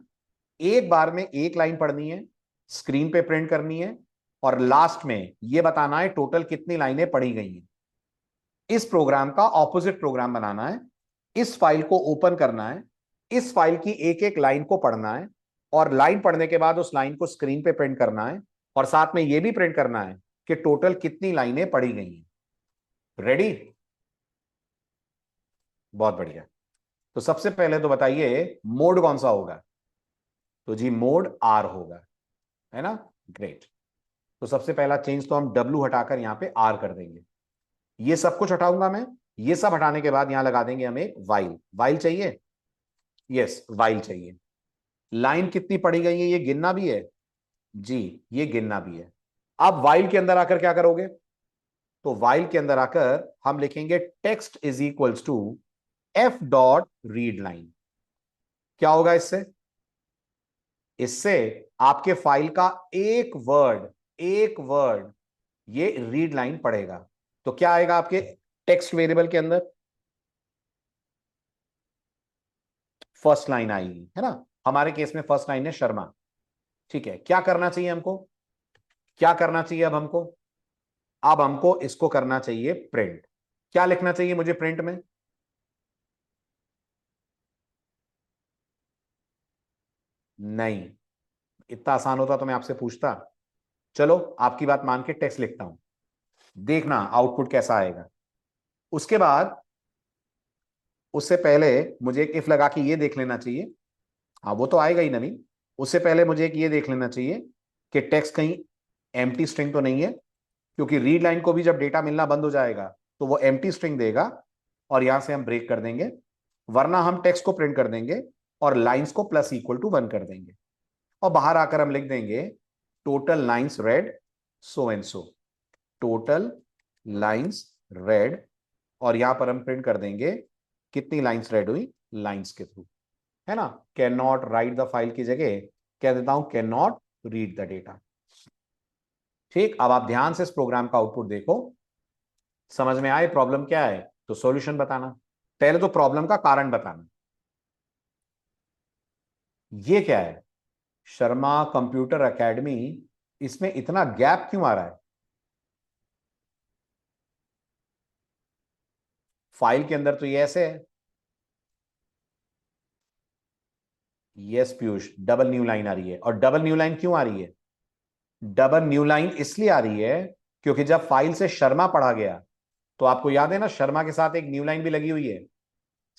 एक बार में एक लाइन पढ़नी है, स्क्रीन पे प्रिंट करनी है, और लास्ट में यह बताना है टोटल कितनी लाइनें पढ़ी गई हैं। इस प्रोग्राम का ऑपोजिट प्रोग्राम बनाना है। इस फाइल को ओपन करना है, इस फाइल की एक एक लाइन को पढ़ना है, और लाइन पढ़ने के बाद उस लाइन को स्क्रीन पे प्रिंट करना है, और साथ में यह भी प्रिंट करना है कि टोटल कितनी लाइनें पढ़ी गई हैं। रेडी? बहुत बढ़िया। तो सबसे पहले तो बताइए मोड कौन सा होगा? तो जी मोड आर होगा, है ना? ग्रेट। तो सबसे पहला चेंज तो हम डब्ल्यू हटाकर यहां पे आर कर देंगे। ये सब कुछ हटाऊंगा मैं। ये सब हटाने के बाद यहां लगा देंगे हम एक वाइल। वाइल चाहिए? यस, वाइल चाहिए। लाइन कितनी पढ़ी गई है ये गिनना भी है जी, ये गिनना भी है। अब वाइल के अंदर आकर क्या करोगे? तो वाइल के अंदर आकर हम लिखेंगे text is equals to F dot read line. क्या होगा इससे? इससे आपके फाइल का एक वर्ड ये रीड लाइन पढ़ेगा। तो क्या आएगा आपके टेक्स्ट वेरिएबल के अंदर? फर्स्ट लाइन आएगी, है ना? हमारे केस में फर्स्ट लाइन है शर्मा। ठीक है, क्या करना चाहिए हमको? क्या करना चाहिए अब हमको? अब हमको इसको करना चाहिए प्रिंट। क्या लिखना चाहिए मुझे प्रिंट में? नहीं, इतना आसान होता तो मैं आपसे पूछता। चलो आपकी बात मान के टेक्स्ट लिखता हूं, देखना आउटपुट कैसा आएगा। उसके बाद उससे पहले मुझे एक इफ लगा के ये देख लेना चाहिए। हाँ, वो तो आएगा ही नहीं। उससे पहले मुझे एक ये देख लेना चाहिए कि टेक्स्ट कहीं एम्प्टी स्ट्रिंग तो नहीं है, क्योंकि रीड लाइन को भी जब डेटा मिलना बंद हो जाएगा तो वो एम्प्टी स्ट्रिंग देगा, और यहां से हम ब्रेक कर देंगे। वरना हम टेक्स्ट को प्रिंट कर देंगे और लाइंस को प्लस इक्वल टू 1 कर देंगे, और बाहर आकर हम लिख देंगे total lines red so and so. Total lines red, और यहां पर हम प्रिंट कर देंगे कितनी लाइंस रेड हुई लाइंस के थ्रू, है ना? Can not right the file की जगह कह देता हूं can not read the data. ठीक, अब आप ध्यान से इस प्रोग्राम का आउटपुट देखो। समझ में आए प्रॉब्लम क्या है? तो सॉल्यूशन बताना। पहले तो प्रॉब्लम का कारण बताना। ये क्या है? शर्मा कंप्यूटर एकेडमी, इसमें इतना गैप क्यों आ रहा है? फाइल के अंदर तो ये ऐसे है। Yes Piyush, double new line आ रही है। और डबल न्यू लाइन क्यों आ रही है? डबल न्यू लाइन इसलिए आ रही है क्योंकि जब फाइल से शर्मा पढ़ा गया तो आपको याद है ना, शर्मा के साथ एक न्यू लाइन भी लगी हुई है।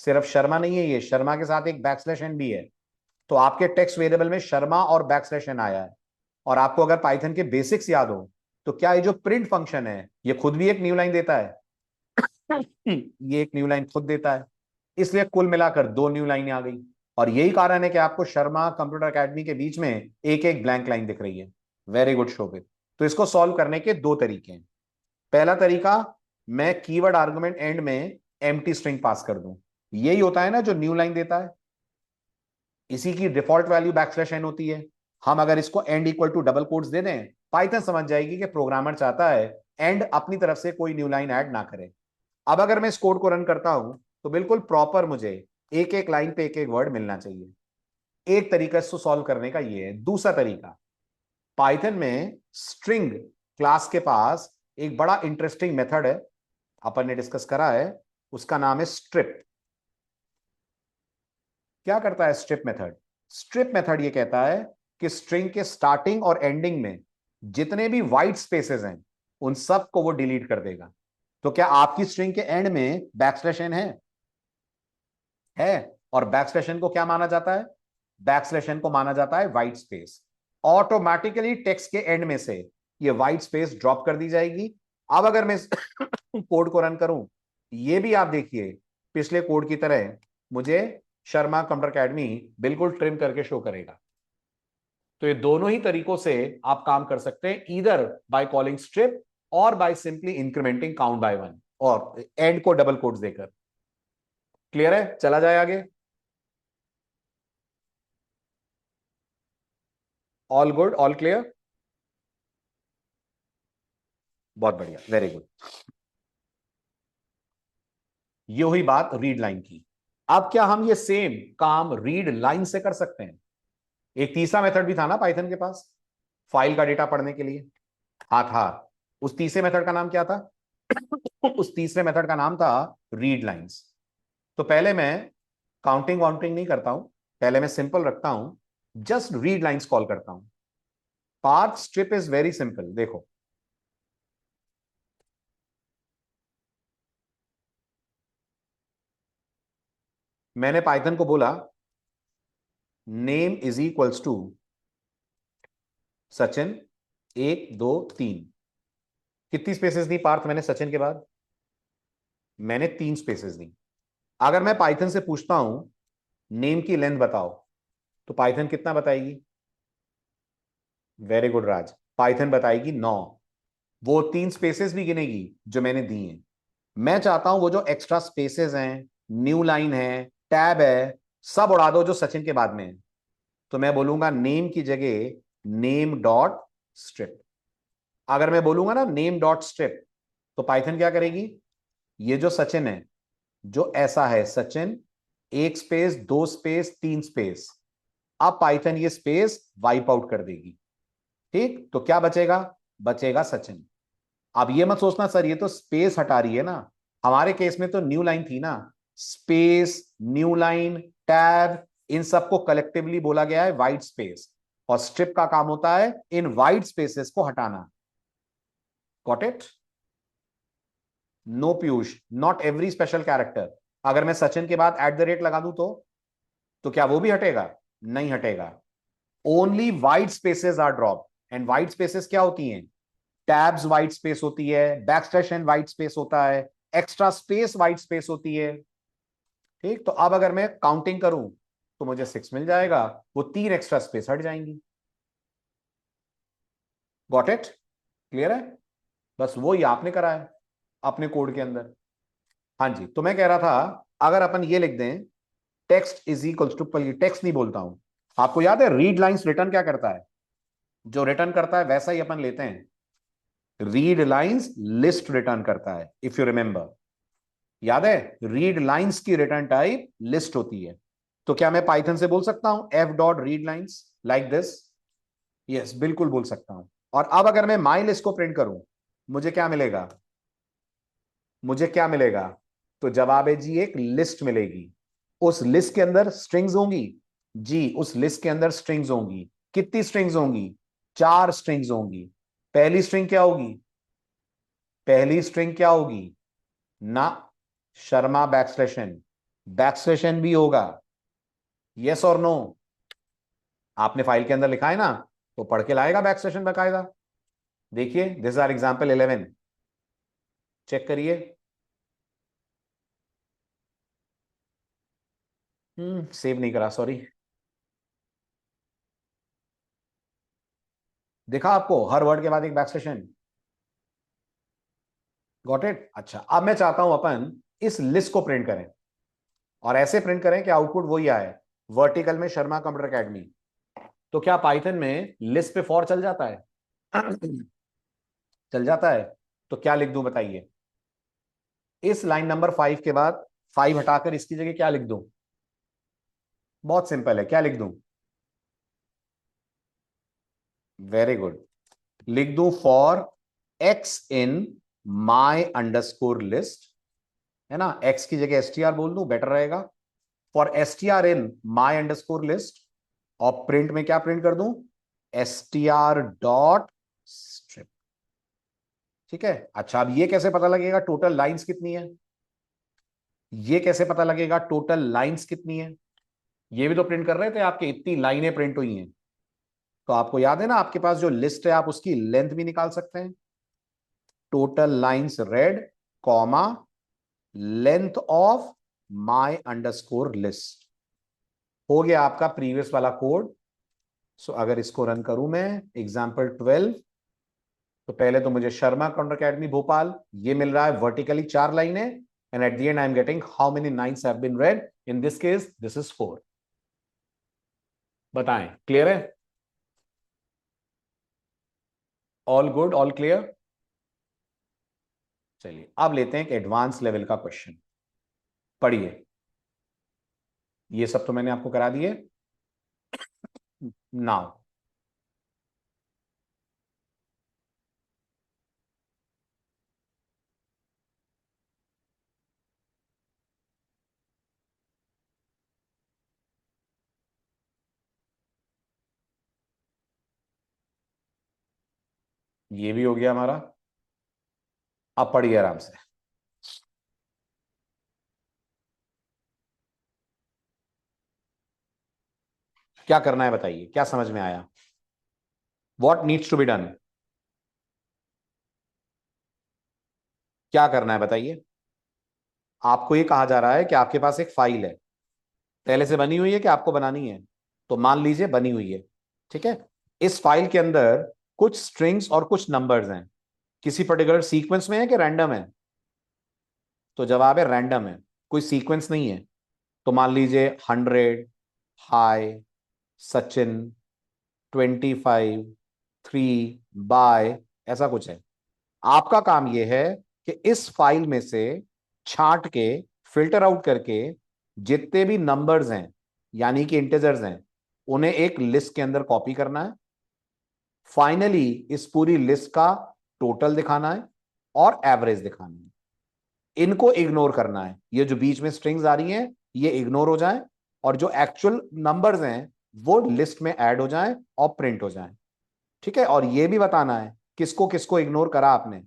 सिर्फ शर्मा नहीं है, ये शर्मा के साथ एक बैकस्लैश एन भी है। तो आपके टेक्स्ट वेरिएबल में शर्मा और बैकस्लैश एन आया है। और आपको अगर पाइथन के बेसिक्स याद हो तो क्या ये जो प्रिंट फंक्शन है ये खुद भी एक न्यू लाइन देता है। ये एक न्यू लाइन खुद देता है। इसलिए कुल मिलाकर 2 न्यू लाइनें आ गई। और यही कारण है कि आपको शर्मा कंप्यूटर एकेडमी के बीच में एक एक ब्लैंक लाइन दिख रही है। वेरी गुड शोभित। तो इसको सॉल्व करने के दो तरीके हैं। पहला तरीका, मैं कीवर्ड आर्गुमेंट एंड में एम्प्टी स्ट्रिंग पास कर दूं। यही होता है ना जो न्यू लाइन देता है, इसी की डिफॉल्ट वैल्यू बैकस्लैश एन होती है। हम अगर इसको end equal to double quotes दे दें, पाइथन समझ जाएगी कि प्रोग्रामर चाहता है एंड अपनी तरफ से कोई न्यू लाइन ऐड ना करे। अब अगर मैं इस कोड को रन करता हूं तो बिल्कुल प्रॉपर मुझे एक एक लाइन पे एक एक वर्ड मिलना चाहिए। एक तरीका इसको सॉल्व करने का ये है। दूसरा तरीका, पाइथन में स्ट्रिंग क्लास के पास एक बड़ा इंटरेस्टिंग मेथड है, अपन ने डिस्कस करा है, उसका नाम है स्ट्रिप। क्या करता है स्ट्रिप मेथड? स्ट्रिप मेथड ये कहता है कि स्ट्रिंग के स्टार्टिंग और एंडिंग में जितने भी वाइट स्पेसेस हैं उन सब को वो डिलीट कर देगा। तो क्या आपकी स्ट्रिंग के एंड में बैकस्लैश एन है? और बैकस्लैश एन को क्या माना जाता है? बैकस्लैश एन को माना जाता है वाइट स्पेस। ऑटोमेटिकली टेक्स्ट के एंड में से ये वाइट स्पेस ड्रॉप कर दी जाएगी। अब अगर मैं कोड को रन करूं, ये भी आप देखिए पिछले कोड की तरह मुझे शर्मा कंप्यूटर अकेडमी बिल्कुल ट्रिम करके शो करेगा। तो ये दोनों ही तरीकों से आप काम कर सकते हैं, ईदर बाय कॉलिंग स्ट्रिप और by simply incrementing count by one और एंड को डबल कोट्स देकर। क्लियर है? चला जाए आगे। ऑल गुड, ऑल क्लियर, बहुत बढ़िया, वेरी गुड। ये हुई बात रीड लाइन की। अब क्या हम ये सेम काम रीड लाइन से कर सकते हैं? एक तीसरा मेथड भी था ना पाइथन के पास फाइल का डेटा पढ़ने के लिए। हाँ था। उस तीसरे मेथड का नाम क्या था? उस तीसरे मेथड का नाम था रीड लाइंस। तो पहले मैं काउंटिंग वाउंटिंग नहीं करता हूं, पहले मैं सिंपल रखता हूं, जस्ट रीड लाइंस कॉल करता हूं। Path strip is very simple. देखो, मैंने पाइथन को बोला name is equals to Sachin, एक दो तीन। कितनी स्पेसेस दी पार्थ मैंने सचिन के बाद? मैंने तीन स्पेसेस दी। अगर मैं पाइथन से पूछता हूं नेम की लेंथ बताओ, तो पाइथन कितना बताएगी? वेरी गुड राज, पाइथन बताएगी 9। वो तीन स्पेसेस भी गिनेगी जो मैंने दी हैं। मैं चाहता हूं वो जो एक्स्ट्रा स्पेसेस हैं, न्यू लाइन है, टैब है, सब उड़ा दो जो सचिन के बाद में है। तो मैं बोलूंगा नेम की जगह नेम डॉट स्ट्रिप। अगर मैं बोलूंगा ना नेम डॉट स्ट्रिप, तो पाइथन क्या करेगी? ये जो सचिन है, जो ऐसा है सचिन, एक स्पेस, दो स्पेस, तीन स्पेस, अब पाइथन ये स्पेस वाइप आउट कर देगी। ठीक, तो क्या बचेगा? बचेगा सचिन। अब ये मत सोचना सर ये तो स्पेस हटा रही है ना, हमारे केस में तो न्यू लाइन थी ना। स्पेस, न्यू लाइन, टैब, इन सबको कलेक्टिवली बोला गया है वाइट स्पेस, और स्ट्रिप का काम होता है इन वाइट स्पेसेस को हटाना। Got it? No Piyush, not every special character. अगर मैं सचिन के बाद एट द रेट लगा दूं तो क्या वो भी हटेगा? नहीं हटेगा। Only white spaces are drop. And white spaces क्या होती हैं? टैब्स वाइट स्पेस होती है, बैकस्लैश एन वाइट स्पेस होता है, एक्स्ट्रा स्पेस वाइट स्पेस होती है। ठीक, तो अब अगर मैं काउंटिंग करूं तो मुझे 6 मिल जाएगा, वो तीन एक्स्ट्रा स्पेस हट जाएंगी। Got it? क्लियर है? बस वो ही आपने करा है अपने कोड के अंदर। हाँ जी, तो मैं कह रहा था अगर अपन ये लिख दें text is equals to, text नहीं बोलता हूं, आपको याद है रीड लाइंस रिटर्न क्या करता है? जो रिटर्न करता है वैसा ही अपन लेते हैं, रीड लाइंस लिस्ट रिटर्न करता है, इफ यू रिमेंबर। याद है रीड लाइंस की रिटर्न टाइप लिस्ट होती है। तो क्या मैं पाइथन से बोल सकता हूं F dot read lines like this? Yes, बिल्कुल बोल सकता हूं। और अब अगर मैं माई लिस्ट को प्रिंट करूं, मुझे क्या मिलेगा? मुझे क्या मिलेगा? तो जवाब है जी एक लिस्ट मिलेगी। उस लिस्ट के अंदर स्ट्रिंग्स होंगी। जी, उस लिस्ट के अंदर स्ट्रिंग्स होंगी। कितनी स्ट्रिंग्स होंगी? चार स्ट्रिंग्स होंगी। पहली स्ट्रिंग क्या होगी? पहली स्ट्रिंग क्या होगी? ना, शर्मा बैकस्लैशन। बैकस्लैशन भी होगा। यस और नो? आपने फाइल के अंदर लिखा है ना, तो पढ़ के लाएगा बैकस्लैशन बकायदा। देखिए दिस आर एग्जाम्पल 11, चेक करिए। सेव नहीं करा, सॉरी। दिखा आपको हर वर्ड के बाद एक बैकस्लैश? Got it? अच्छा, अब मैं चाहता हूं अपन इस लिस्ट को प्रिंट करें और ऐसे प्रिंट करें कि आउटपुट वही आए, वर्टिकल में शर्मा कंप्यूटर एकेडमी। तो क्या पाइथन में लिस्ट पे फॉर चल जाता है? चल जाता है। तो क्या लिख दूं बताइए? इस लाइन नंबर 5 के बाद 5 हटाकर इसकी जगह क्या लिख दूं? बहुत सिंपल है, क्या लिख दूं? Very good. लिख दूं for x in my underscore list, है ना? एक्स की जगह एसटीआर बोल दूं, बेटर रहेगा। For STR in my underscore list, और प्रिंट में क्या प्रिंट कर दूं? STR dot strip. ठीक है। अच्छा, अब ये कैसे पता लगेगा टोटल लाइंस कितनी है? ये कैसे पता लगेगा टोटल लाइंस कितनी है? ये भी तो प्रिंट कर रहे थे आपके, इतनी लाइनें प्रिंट हुई हैं। तो आपको याद है ना, आपके पास जो लिस्ट है आप उसकी लेंथ भी निकाल सकते हैं। Total lines red, comma, length of my underscore list. हो गया आपका प्रीवियस वाला कोड। सो अगर इसको रन करूं मैं, एग्जाम्पल 12, तो पहले तो मुझे शर्मा कंप्यूटर एकेडमी भोपाल ये मिल रहा है वर्टिकली 4 लाइनें, and at the end I am getting how many lines have been read? In this case this is 4। बताएं, क्लियर है? All good, all clear? चलिए अब लेते हैं एक एडवांस लेवल का क्वेश्चन। पढ़िए, ये सब तो मैंने आपको करा दिए। नाउ ये भी हो गया हमारा। अब पढ़िए आराम से। क्या करना है बताइए, क्या समझ में आया? What needs to be done? क्या करना है बताइए? आपको ये कहा जा रहा है कि आपके पास एक फाइल है, पहले से बनी हुई है कि आपको बनानी है? तो मान लीजिए बनी हुई है। ठीक है। इस फाइल के अंदर कुछ स्ट्रिंग्स और कुछ नंबर्स हैं, किसी पर्टिकुलर सीक्वेंस में है कि रैंडम है? तो जवाब है रैंडम है, कोई सीक्वेंस नहीं है। तो मान लीजिए 100, हाय, सचिन, 25, 3, बाय, ऐसा कुछ है। आपका काम यह है कि इस फाइल में से छांट के, फिल्टर आउट करके, जितने भी नंबर्स हैं यानी कि इंटीजर्स हैं, उन्हें एक लिस्ट के अंदर कॉपी करना है। फाइनली इस पूरी लिस्ट का टोटल दिखाना है और एवरेज दिखाना है। इनको इग्नोर करना है, ये जो बीच में स्ट्रिंग्स आ रही हैं ये इग्नोर हो जाएं, और जो एक्चुअल नंबर्स हैं वो लिस्ट में ऐड हो जाएं और प्रिंट हो जाएं। ठीक है। और ये भी बताना है किसको किसको इग्नोर करा आपने।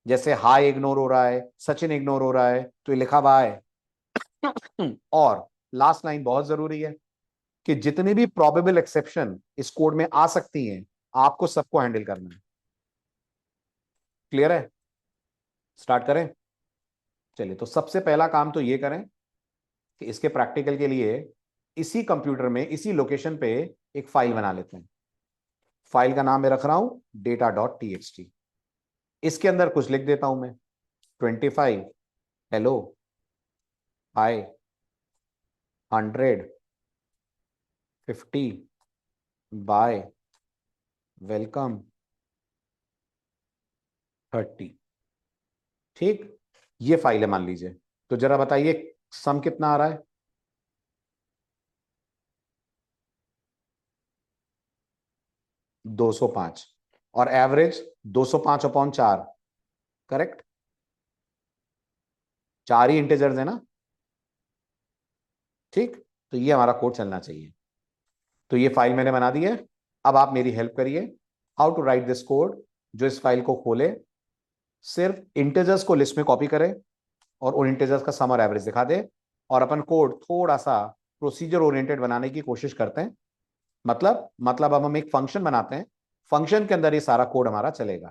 जैसे हाई इग्नोर हो रहा है, सचिन इग्नोर हो रहा है, तो ये लिखा हुआ है। और लास्ट लाइन बहुत जरूरी है कि जितनी भी प्रोबेबल एक्सेप्शन इस कोड में आ सकती हैं, आपको सबको हैंडल करना है। क्लियर है? स्टार्ट करें? चलिए, तो सबसे पहला काम तो ये करें कि इसके प्रैक्टिकल के लिए इसी कंप्यूटर में इसी लोकेशन पे एक फाइल बना लेते हैं। फाइल का नाम मैं रख रहा हूं data.txt। इसके अंदर कुछ लिख देता हूं मैं, 25, हेलो, हाय, 100, 50, बाय, वेलकम, 30। ठीक, ये फाइल है मान लीजिए। तो जरा बताइए सम कितना आ रहा है? 205। और एवरेज 205/4। करेक्ट? 4 ही इंटीजर्स है ना? ठीक, तो ये हमारा कोड चलना चाहिए। तो ये फाइल मैंने बना दी है। अब आप मेरी हेल्प करिए, how to write this code. जो इस फाइल को खोले, सिर्फ इंटीजर्स को लिस्ट में कॉपी करे और उन इंटीजर्स का सम और एवरेज दिखा दे, और अपन कोड थोड़ा सा प्रोसीजर ओरिएंटेड बनाने की कोशिश करते हैं। मतलब अब हम एक फंक्शन बनाते हैं, फंक्शन के अंदर ये सारा कोड हमारा चलेगा।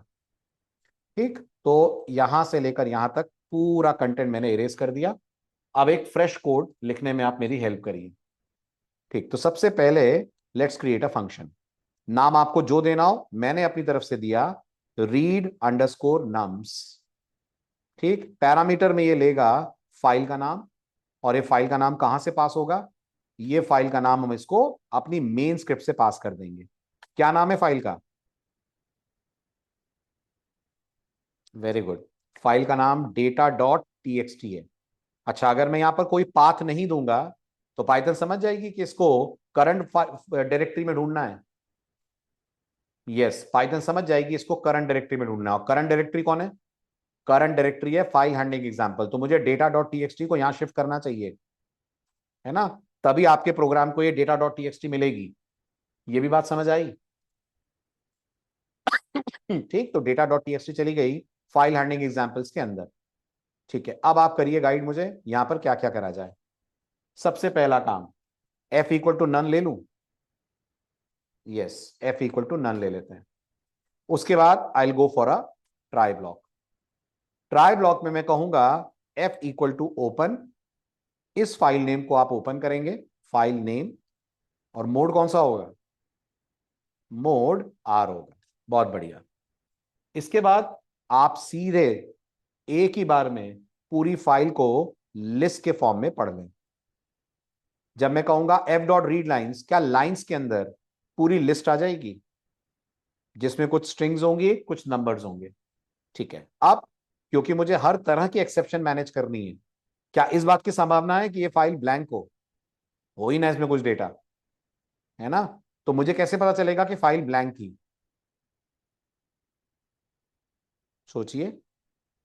ठीक, तो यहां से लेकर यहां तक पूरा कंटेंट मैंने इरेज कर दिया। अब एक फ्रेश कोड लिखने में आप मेरी हेल्प करिए। ठीक, तो सबसे पहले लेट्स क्रिएट अ फंक्शन। नाम आपको जो देना हो, मैंने अपनी तरफ से दिया read_nums। ठीक, पैरामीटर में ये लेगा फाइल का नाम, और ये फाइल का नाम कहां से पास होगा, ये फाइल का नाम हम इसको अपनी मेन स्क्रिप्ट से पास कर देंगे। क्या नाम है फाइल का? वेरी गुड, फाइल का नाम data.txt है। अच्छा, अगर मैं यहां पर कोई पाथ नहीं दूंगा तो पाइथन समझ जाएगी कि इसको करंट डायरेक्टरी में ढूंढना है। यस, पाइथन समझ जाएगी इसको करंट डायरेक्टरी में ढूंढना है। और करंट डायरेक्टरी कौन है? करंट डायरेक्टरी है फाइल हैंडलिंग एग्जाम्पल। तो मुझे data.txt को यहां शिफ्ट करना चाहिए, है ना? तभी आपके प्रोग्राम को ये data.txt मिलेगी। ये भी बात समझ आई? ठीक, तो data.txt चली गई फाइल हैंडलिंग एग्जाम्पल्स के अंदर। ठीक है, अब आप करिए गाइड मुझे यहां पर क्या क्या करा जाए। सबसे पहला काम, f इक्वल टू नन ले लूं? Yes, f equal to none ले लेते हैं। उसके बाद I will go for a try block. Try block में मैं कहूंगा f इक्वल टू ओपन। इस फाइल नेम को आप ओपन करेंगे, फाइल नेम, और मोड कौन सा होगा? मोड R होगा। बहुत बढ़िया। इसके बाद आप सीधे एक ही बार में पूरी फाइल को लिस्ट के फॉर्म में पढ़ लें। जब मैं कहूंगा f.read_lines, क्या लाइंस के अंदर पूरी लिस्ट आ जाएगी जिसमें कुछ स्ट्रिंग्स होंगी, कुछ नंबर्स होंगे? ठीक है, अब क्योंकि मुझे हर तरह की एक्सेप्शन मैनेज करनी है, क्या इस बात की संभावना है कि ये फाइल ब्लैंक हो ही ना इसमें कुछ डेटा, है ना? तो मुझे कैसे पता चलेगा कि फाइल ब्लैंक थी? सोचिए,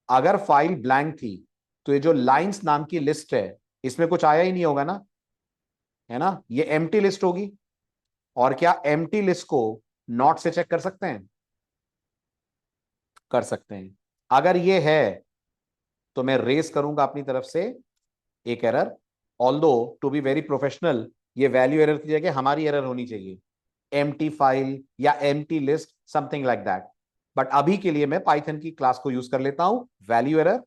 अगर फाइल ब्लैंक थी तो ये जो लाइंस नाम की लिस्ट है इसमें कुछ आया ही नहीं होगा ना, है ना? ये एम्प्टी लिस्ट होगी। और क्या एम्प्टी लिस्ट को नॉट से चेक कर सकते हैं? कर सकते हैं। अगर ये है तो मैं रेस करूंगा अपनी तरफ से एक error. Although to be very professional, ये वैल्यू एरर की जगह हमारी एरर होनी चाहिए, एम्प्टी फाइल या empty list, something like that. But अभी के लिए मैं पाइथन की क्लास को यूज कर लेता हूं वैल्यू एरर,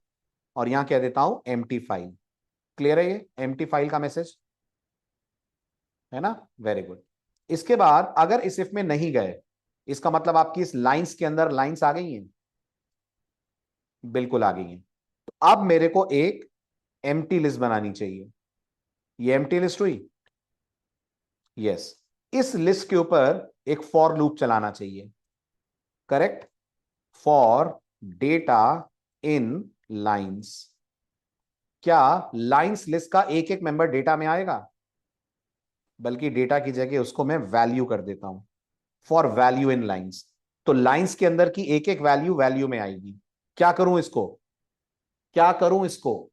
और यहां कह देता हूं एम्प्टी फाइल। क्लियर है ये एम्प्टी फाइल का मैसेज, है ना? Very good. इसके बाद अगर इस इफ में नहीं गए, इसका मतलब आपकी इस लाइंस के अंदर लाइंस आ गई हैं? बिल्कुल आ गई हैं। तो अब मेरे को एक एम्प्टी लिस्ट बनानी चाहिए। ये एम्प्टी लिस्ट हुई? यस। इस लिस्ट के ऊपर एक फॉर लूप चलाना चाहिए। Correct, for data in lines. क्या लाइंस लिस्ट का एक एक मेंबर डेटा में आएगा? बल्कि डेटा की जगह उसको मैं वैल्यू कर देता हूं, फॉर वैल्यू इन लाइंस। तो लाइंस के अंदर की एक एक वैल्यू वैल्यू में आएगी। क्या करूं इसको, क्या करूं इसको?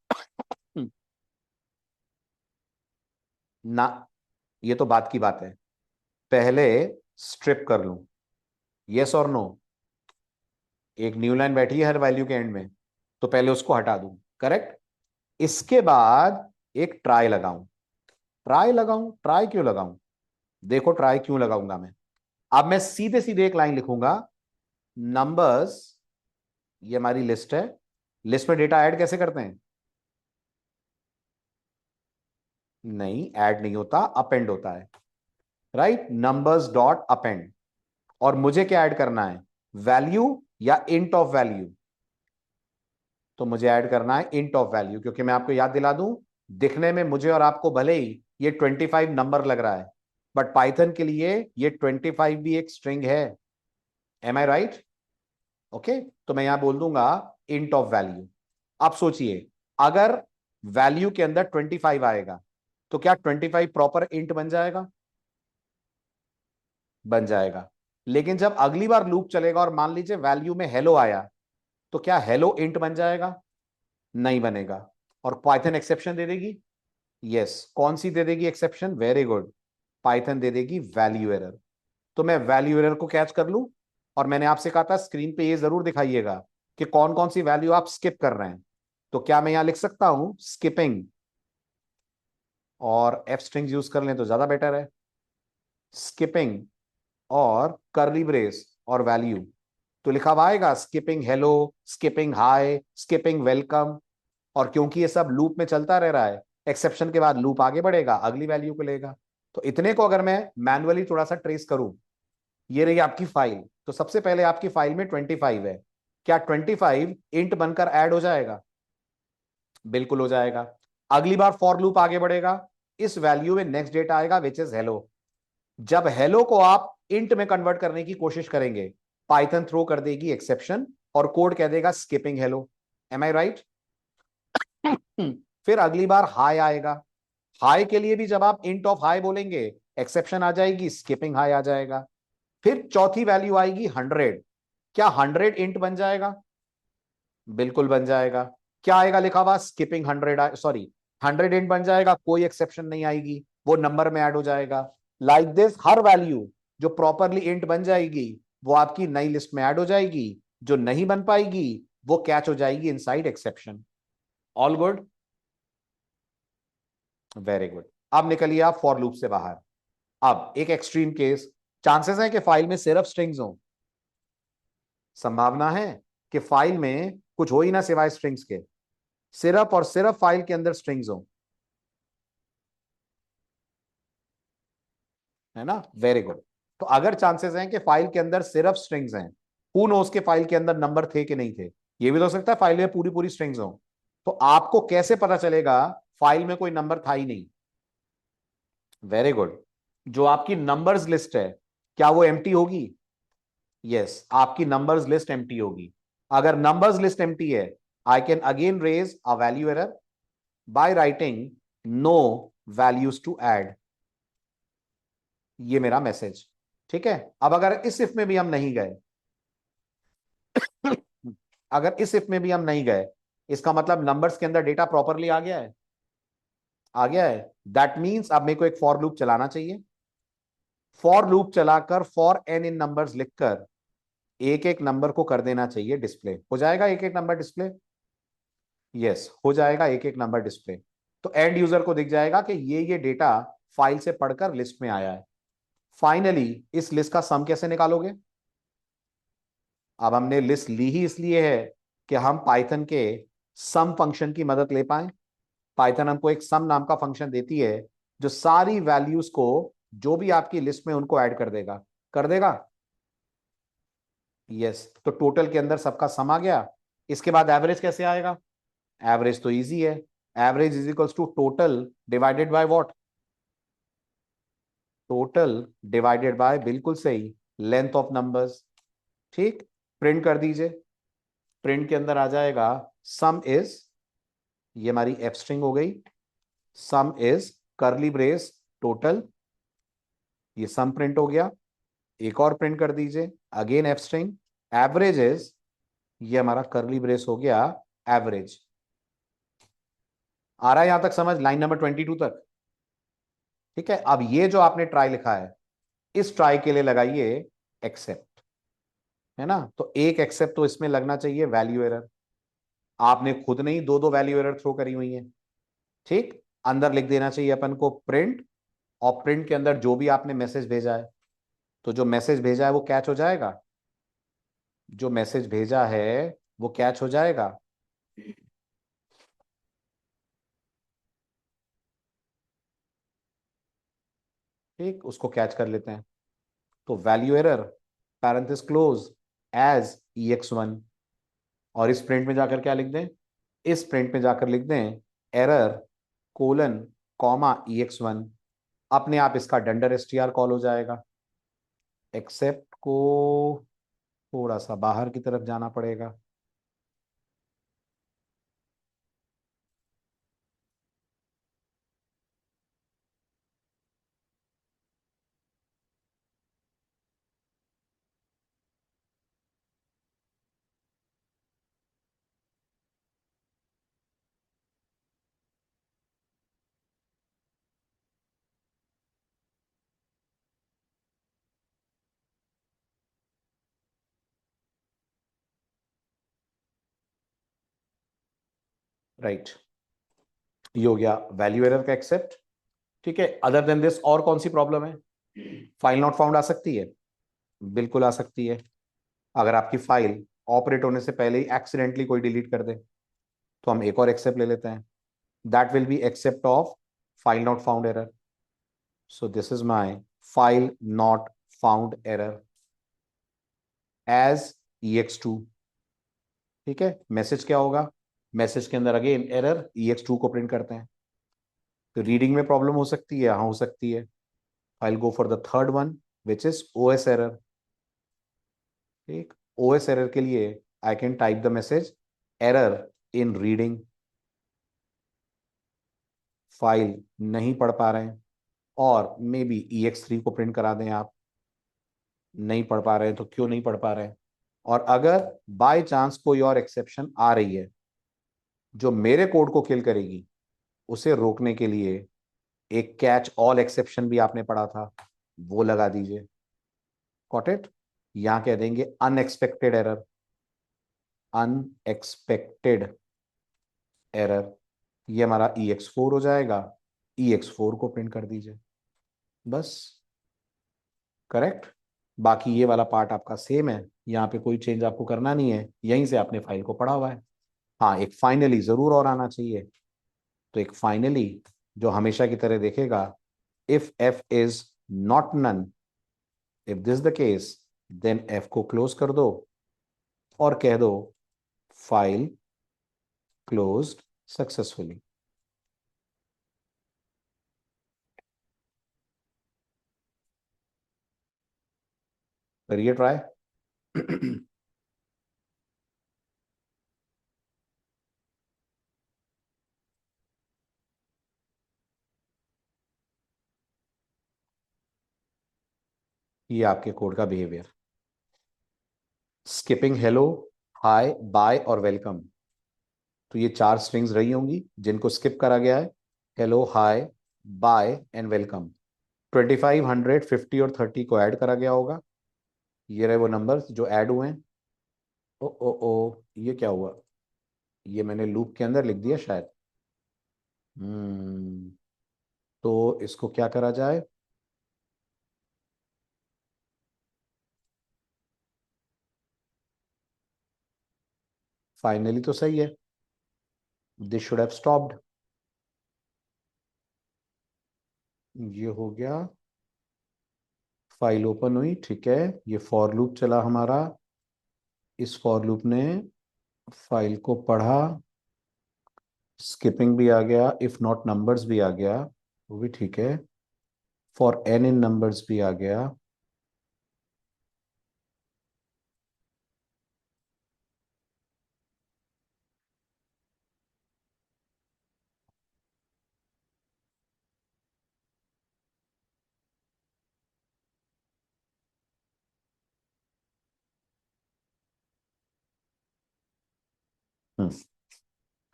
ना, ये तो बात की बात है। पहले स्ट्रिप कर लूं, यस और नो? एक न्यू लाइन बैठी है हर वैल्यू के एंड में, तो पहले उसको हटा दूं। करेक्ट। इसके बाद एक ट्राई लगाऊं। ट्राई लगाऊं, ट्राई क्यों लगाऊं? देखो ट्राई क्यों लगाऊंगा मैं। अब मैं सीधे सीधे एक लाइन लिखूंगा, नंबर्स, ये हमारी लिस्ट है, लिस्ट में डेटा ऐड कैसे करते हैं? नहीं, ऐड नहीं होता, अपेंड होता है। Right, numbers dot append. और मुझे क्या ऐड करना है, वैल्यू या इंट ऑफ वैल्यू? तो मुझे ऐड करना है इंट ऑफ वैल्यू, क्योंकि मैं आपको याद दिला दूं, दिखने में मुझे और आपको भले ही ये 25 नंबर लग रहा है, बट पाइथन के लिए ये 25 भी एक स्ट्रिंग है। एम आई राइट? ओके, तो मैं यहां बोल दूंगा इंट ऑफ वैल्यू। आप सोचिए, अगर वैल्यू के अंदर 25 आएगा तो क्या 25 प्रॉपर इंट बन जाएगा? बन जाएगा। लेकिन जब अगली बार लूप चलेगा और मान लीजिए वैल्यू में हेलो आया, तो क्या हेलो इंट बन जाएगा? नहीं बनेगा। और पाइथन एक्सेप्शन दे देगी। यस, कौन सी दे देगी एक्सेप्शन? वेरी गुड, पाइथन दे देगी वैल्यू एरर। तो मैं वैल्यू एरर को कैच कर लूं, और मैंने आपसे कहा था स्क्रीन पे ये जरूर दिखाइएगा कि कौन कौन सी वैल्यू आप स्किप कर रहे हैं। तो क्या मैं यहां लिख सकता हूं स्किपिंग, और एफ स्ट्रिंग्स यूज कर लें तो ज्यादा बेटर है, स्किपिंग और करली ब्रेस और वैल्यू। तो लिखा हुआ आएगा skipping hello, skipping high, skipping welcome. और क्योंकि ये सब लूप में चलता रह रहा है, एक्सेप्शन के बाद लूप आगे बढ़ेगा, अगली वैल्यू को लेगा। तो इतने को अगर मैं मैन्युअली थोड़ा सा ट्रेस करूं, ये रही आपकी फाइल। तो सबसे पहले आपकी फाइल में 25 है। क्या 25 इंट बनकर ऐड हो जाएगा? बिल्कुल हो जाएगा। अगली बार फॉर लूप आगे बढ़ेगा, इस वैल्यू में नेक्स्ट डेटा आएगा विच इज हेलो। जब हेलो को आप इंट में कन्वर्ट करने की कोशिश करेंगे, पाइथन थ्रो कर देगी एक्सेप्शन और कोड कह देगा स्किपिंग हेलो। एम आई राइट? फिर अगली बार हाई आएगा, हाई के लिए भी जब आप इंट ऑफ हाई बोलेंगे, एक्सेप्शन आ जाएगी, स्किपिंग हाई आ जाएगा। फिर चौथी वैल्यू आएगी 100। क्या 100 इंट बन जाएगा? बिल्कुल बन जाएगा। क्या आएगा लिखा हुआ? स्किपिंग 100, सॉरी 100 इंट बन जाएगा, कोई एक्सेप्शन नहीं आएगी, वो नंबर में ऐड हो जाएगा। लाइक दिस हर वैल्यू जो प्रॉपरली इंट बन जाएगी वो आपकी नई लिस्ट में ऐड हो जाएगी, जो नहीं बन पाएगी वो कैच हो जाएगी inside exception. All good? Very good. अब निकलिए आप फॉर लूप से बाहर। अब एक एक्सट्रीम केस, चांसेस है कि फाइल में सिर्फ स्ट्रिंग्स हो। संभावना है कि फाइल में कुछ हो ही ना सिवाय स्ट्रिंग्स के, सिर्फ और सिर्फ फाइल के अंदर स्ट्रिंग्स हो, है ना? Very good. तो अगर चांसेस हैं कि फाइल के अंदर सिर्फ स्ट्रिंग्स हैं, हु नोस के फाइल के अंदर नंबर थे कि नहीं थे, ये भी तो हो सकता है फाइल में पूरी पूरी स्ट्रिंग्स हो। तो आपको कैसे पता चलेगा फाइल में कोई नंबर था ही नहीं? Very good. जो आपकी नंबर्स लिस्ट है, क्या वो एम्प्टी होगी? यस, आपकी नंबर्स लिस्ट एम्प्टी होगी। अगर नंबर्स लिस्ट एम्प्टी है, I can again raise a value error by writing no values to add. ये मेरा मैसेज, ठीक है। अब अगर इस इफ में भी हम नहीं गए, अगर इस इफ में भी हम नहीं गए, इसका मतलब नंबर्स के अंदर डेटा प्रॉपरली आ गया है, आ गया है। दैट मींस अब मेरे को एक फॉर लूप चलाना चाहिए। फॉर लूप चलाकर फॉर एन इन नंबर्स लिखकर एक एक नंबर को कर देना चाहिए डिस्प्ले। हो जाएगा एक एक नंबर डिस्प्ले? यस, हो जाएगा एक एक नंबर डिस्प्ले। तो एंड यूजर को दिख जाएगा कि ये डेटा फाइल से पढ़कर लिस्ट में आया है। फाइनली इस लिस्ट का सम कैसे निकालोगे? अब हमने लिस्ट ली ही इसलिए है कि हम पाइथन के सम फंक्शन की मदद ले पाए। पाइथन हमको एक सम नाम का फंक्शन देती है जो सारी वैल्यूज को जो भी आपकी लिस्ट में उनको ऐड कर देगा। कर देगा? यस। तो टोटल के अंदर सबका सम आ गया। इसके बाद एवरेज कैसे आएगा? एवरेज तो इजी है। Average is equals to total divided by what? Total divided by, बिल्कुल सही, लेंथ ऑफ नंबर्स। ठीक, प्रिंट कर दीजिए। प्रिंट के अंदर आ जाएगा सम इज, ये हमारी एफ स्ट्रिंग हो गई, सम इज करली ब्रेस टोटल, ये सम प्रिंट हो गया। एक और प्रिंट कर दीजिए, again F string, average is, ये हमारा करली ब्रेस हो गया एवरेज। आ रहा है यहां तक समझ? लाइन नंबर 22 तक? ठीक है। अब ये जो आपने ट्राई लिखा है, इस ट्राई के लिए लगाइए एक्सेप्ट, है ना? तो एक एक्सेप्ट तो इसमें लगना चाहिए वैल्यू एरर। आपने खुद नहीं दो दो वैल्यू एरर थ्रो करी हुई है। ठीक, अंदर लिख देना चाहिए अपन को प्रिंट, और प्रिंट के अंदर जो भी आपने मैसेज भेजा है, तो जो मैसेज भेजा है वो कैच हो जाएगा। जो मैसेज भेजा है वो कैच हो जाएगा। ठीक, उसको कैच कर लेते हैं। तो value error parenthesis close as ex1, और इस प्रिंट में जाकर क्या लिख दें? इस प्रिंट में जाकर लिख दें एरर कोलन कॉमा ex1। अपने आप इसका डंडर str कॉल हो जाएगा। एक्सेप्ट को थोड़ा सा बाहर की तरफ जाना पड़ेगा। राइट, ये हो गया वैल्यू एरर का एक्सेप्ट। ठीक है। अदर देन दिस और कौन सी प्रॉब्लम है? फाइल नॉट फाउंड आ सकती है? बिल्कुल आ सकती है। अगर आपकी फाइल ऑपरेट होने से पहले ही एक्सीडेंटली कोई डिलीट कर दे, तो हम एक और एक्सेप्ट ले लेते हैं। That will be except of file not found error. So this is my file not found error. As ex2। ठीक है, मैसेज क्या होगा, मैसेज के अंदर अगेन एरर ex2 को प्रिंट करते हैं। तो रीडिंग में प्रॉब्लम हो सकती है, हाँ हो सकती है। I go for the third one which is OS error. ठीक, ओएस एरर के लिए I can type the message error in reading, file नहीं पढ़ पा रहे हैं, और मे बी ex3 को प्रिंट करा दें आप। नहीं पढ़ पा रहे हैं तो क्यों नहीं पढ़ पा रहे हैं, और अगर बाय चांस कोई और एक्सेप्शन आ रही है जो मेरे कोड को किल करेगी, उसे रोकने के लिए एक कैच ऑल एक्सेप्शन भी आपने पढ़ा था, वो लगा दीजिए। Got it. यहां कह देंगे अनएक्सपेक्टेड एरर, अनएक्सपेक्टेड एरर, ये हमारा ex4 हो जाएगा, ex4 को प्रिंट कर दीजिए, बस। करेक्ट। बाकी ये वाला पार्ट आपका सेम है, यहाँ पे कोई चेंज आपको करना नहीं है, यहीं से आपने फाइल को पढ़ा हुआ है। हाँ, एक फाइनली जरूर और आना चाहिए। तो एक फाइनली जो हमेशा की तरह देखेगा, if f is not none, if this the case, then f को क्लोज कर दो और कह दो फाइल क्लोज्ड सक्सेसफुली। करिए ट्राई। ये आपके कोड का behaviour, skipping hello, hi, bye और वेलकम। तो ये 4 स्ट्रिंग्स रही होंगी जिनको स्किप करा गया है, hello, hi, bye and welcome. 25, 100, 50 और 30 को ऐड करा गया होगा। ये रहे वो नंबर्स जो ऐड हुए हैं। ओ ये क्या हुआ, ये मैंने लूप के अंदर लिख दिया शायद। हम्म तो इसको क्या करा जाए, फाइनली तो सही है, दिस शुड हैव स्टॉप्ड। ये हो गया, फाइल ओपन हुई, ठीक है, ये फॉर लूप चला हमारा, इस फॉर लूप ने फाइल को पढ़ा, स्किपिंग भी आ गया, इफ नॉट नंबर्स भी आ गया, वो भी ठीक है, फॉर एन इन नंबर्स भी आ गया।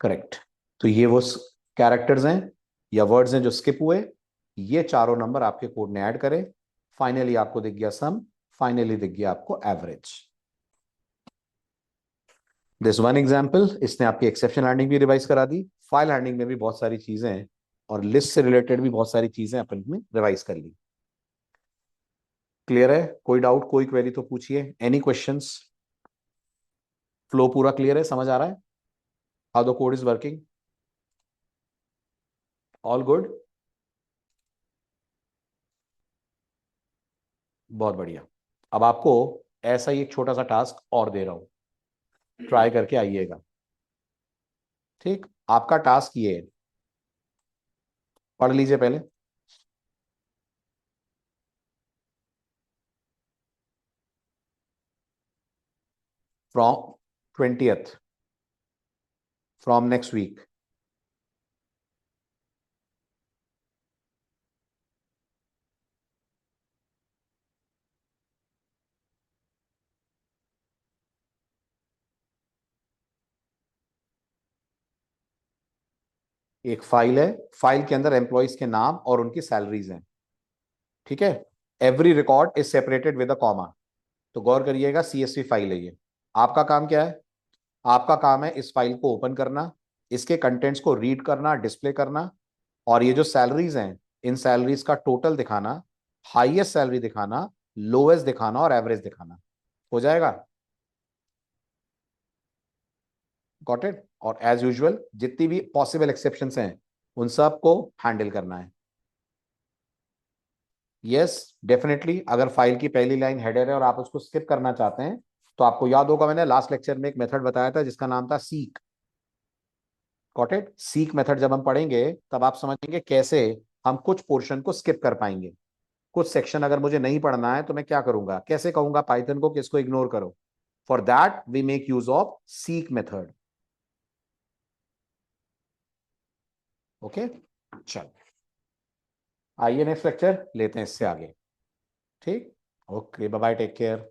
करेक्ट। तो ये वो कैरेक्टर्स हैं या वर्ड्स हैं जो स्किप हुए, ये चारों नंबर आपके कोड ने ऐड करे, फाइनली आपको दिख गया सम, फाइनली दिख गया आपको एवरेज। दिस वन एग्जाम्पल, इसने आपकी एक्सेप्शन हैंडलिंग भी रिवाइज करा दी, फाइल हैंडलिंग में भी बहुत सारी चीजें हैं, और लिस्ट से रिलेटेड भी बहुत सारी चीजें अपन ने रिवाइज कर ली। क्लियर है, कोई डाउट, कोई क्वेरी तो पूछिए, एनी क्वेश्चंस। फ्लो पूरा क्लियर है, समझ आ रहा है, how the code is working, all good. बहुत बढ़िया। अब आपको ऐसा ही एक छोटा सा टास्क और दे रहा हूं, ट्राई करके आइएगा। ठीक, आपका टास्क ये है, पढ़ लीजिए पहले। From 20th, from next week. एक फाइल है, फाइल के अंदर एम्प्लॉइज के नाम और उनकी सैलरीज हैं। ठीक है, every record is separated with a comma. तो गौर करिएगा, सीएसवी फाइल है ये। आपका काम क्या है, आपका काम है इस फाइल को ओपन करना, इसके कंटेंट्स को रीड करना, डिस्प्ले करना, और ये जो सैलरीज हैं, इन सैलरीज का टोटल दिखाना, हाईएस्ट सैलरी दिखाना, लोएस्ट दिखाना और एवरेज दिखाना। हो जाएगा। Got it. और एज यूजुअल जितनी भी पॉसिबल एक्सेप्शंस हैं, उन सब को हैंडल करना है। यस, डेफिनेटली, अगर फाइल की पहली लाइन हेडर है और आप उसको स्किप करना चाहते हैं, तो आपको याद होगा मैंने लास्ट लेक्चर में एक मेथड बताया था जिसका नाम था seek. Got it? Seek method जब हम पढ़ेंगे तब आप समझेंगे कैसे हम कुछ पोर्शन को स्किप कर पाएंगे। कुछ सेक्शन अगर मुझे नहीं पढ़ना है तो मैं क्या करूंगा, कैसे कहूंगा पाइथन को कि इसको इग्नोर करो। For that we make use of seek method. Okay, चल आइए नेक्स्ट लेक्चर लेते हैं इससे आगे। ठीक, okay, bye bye, take care.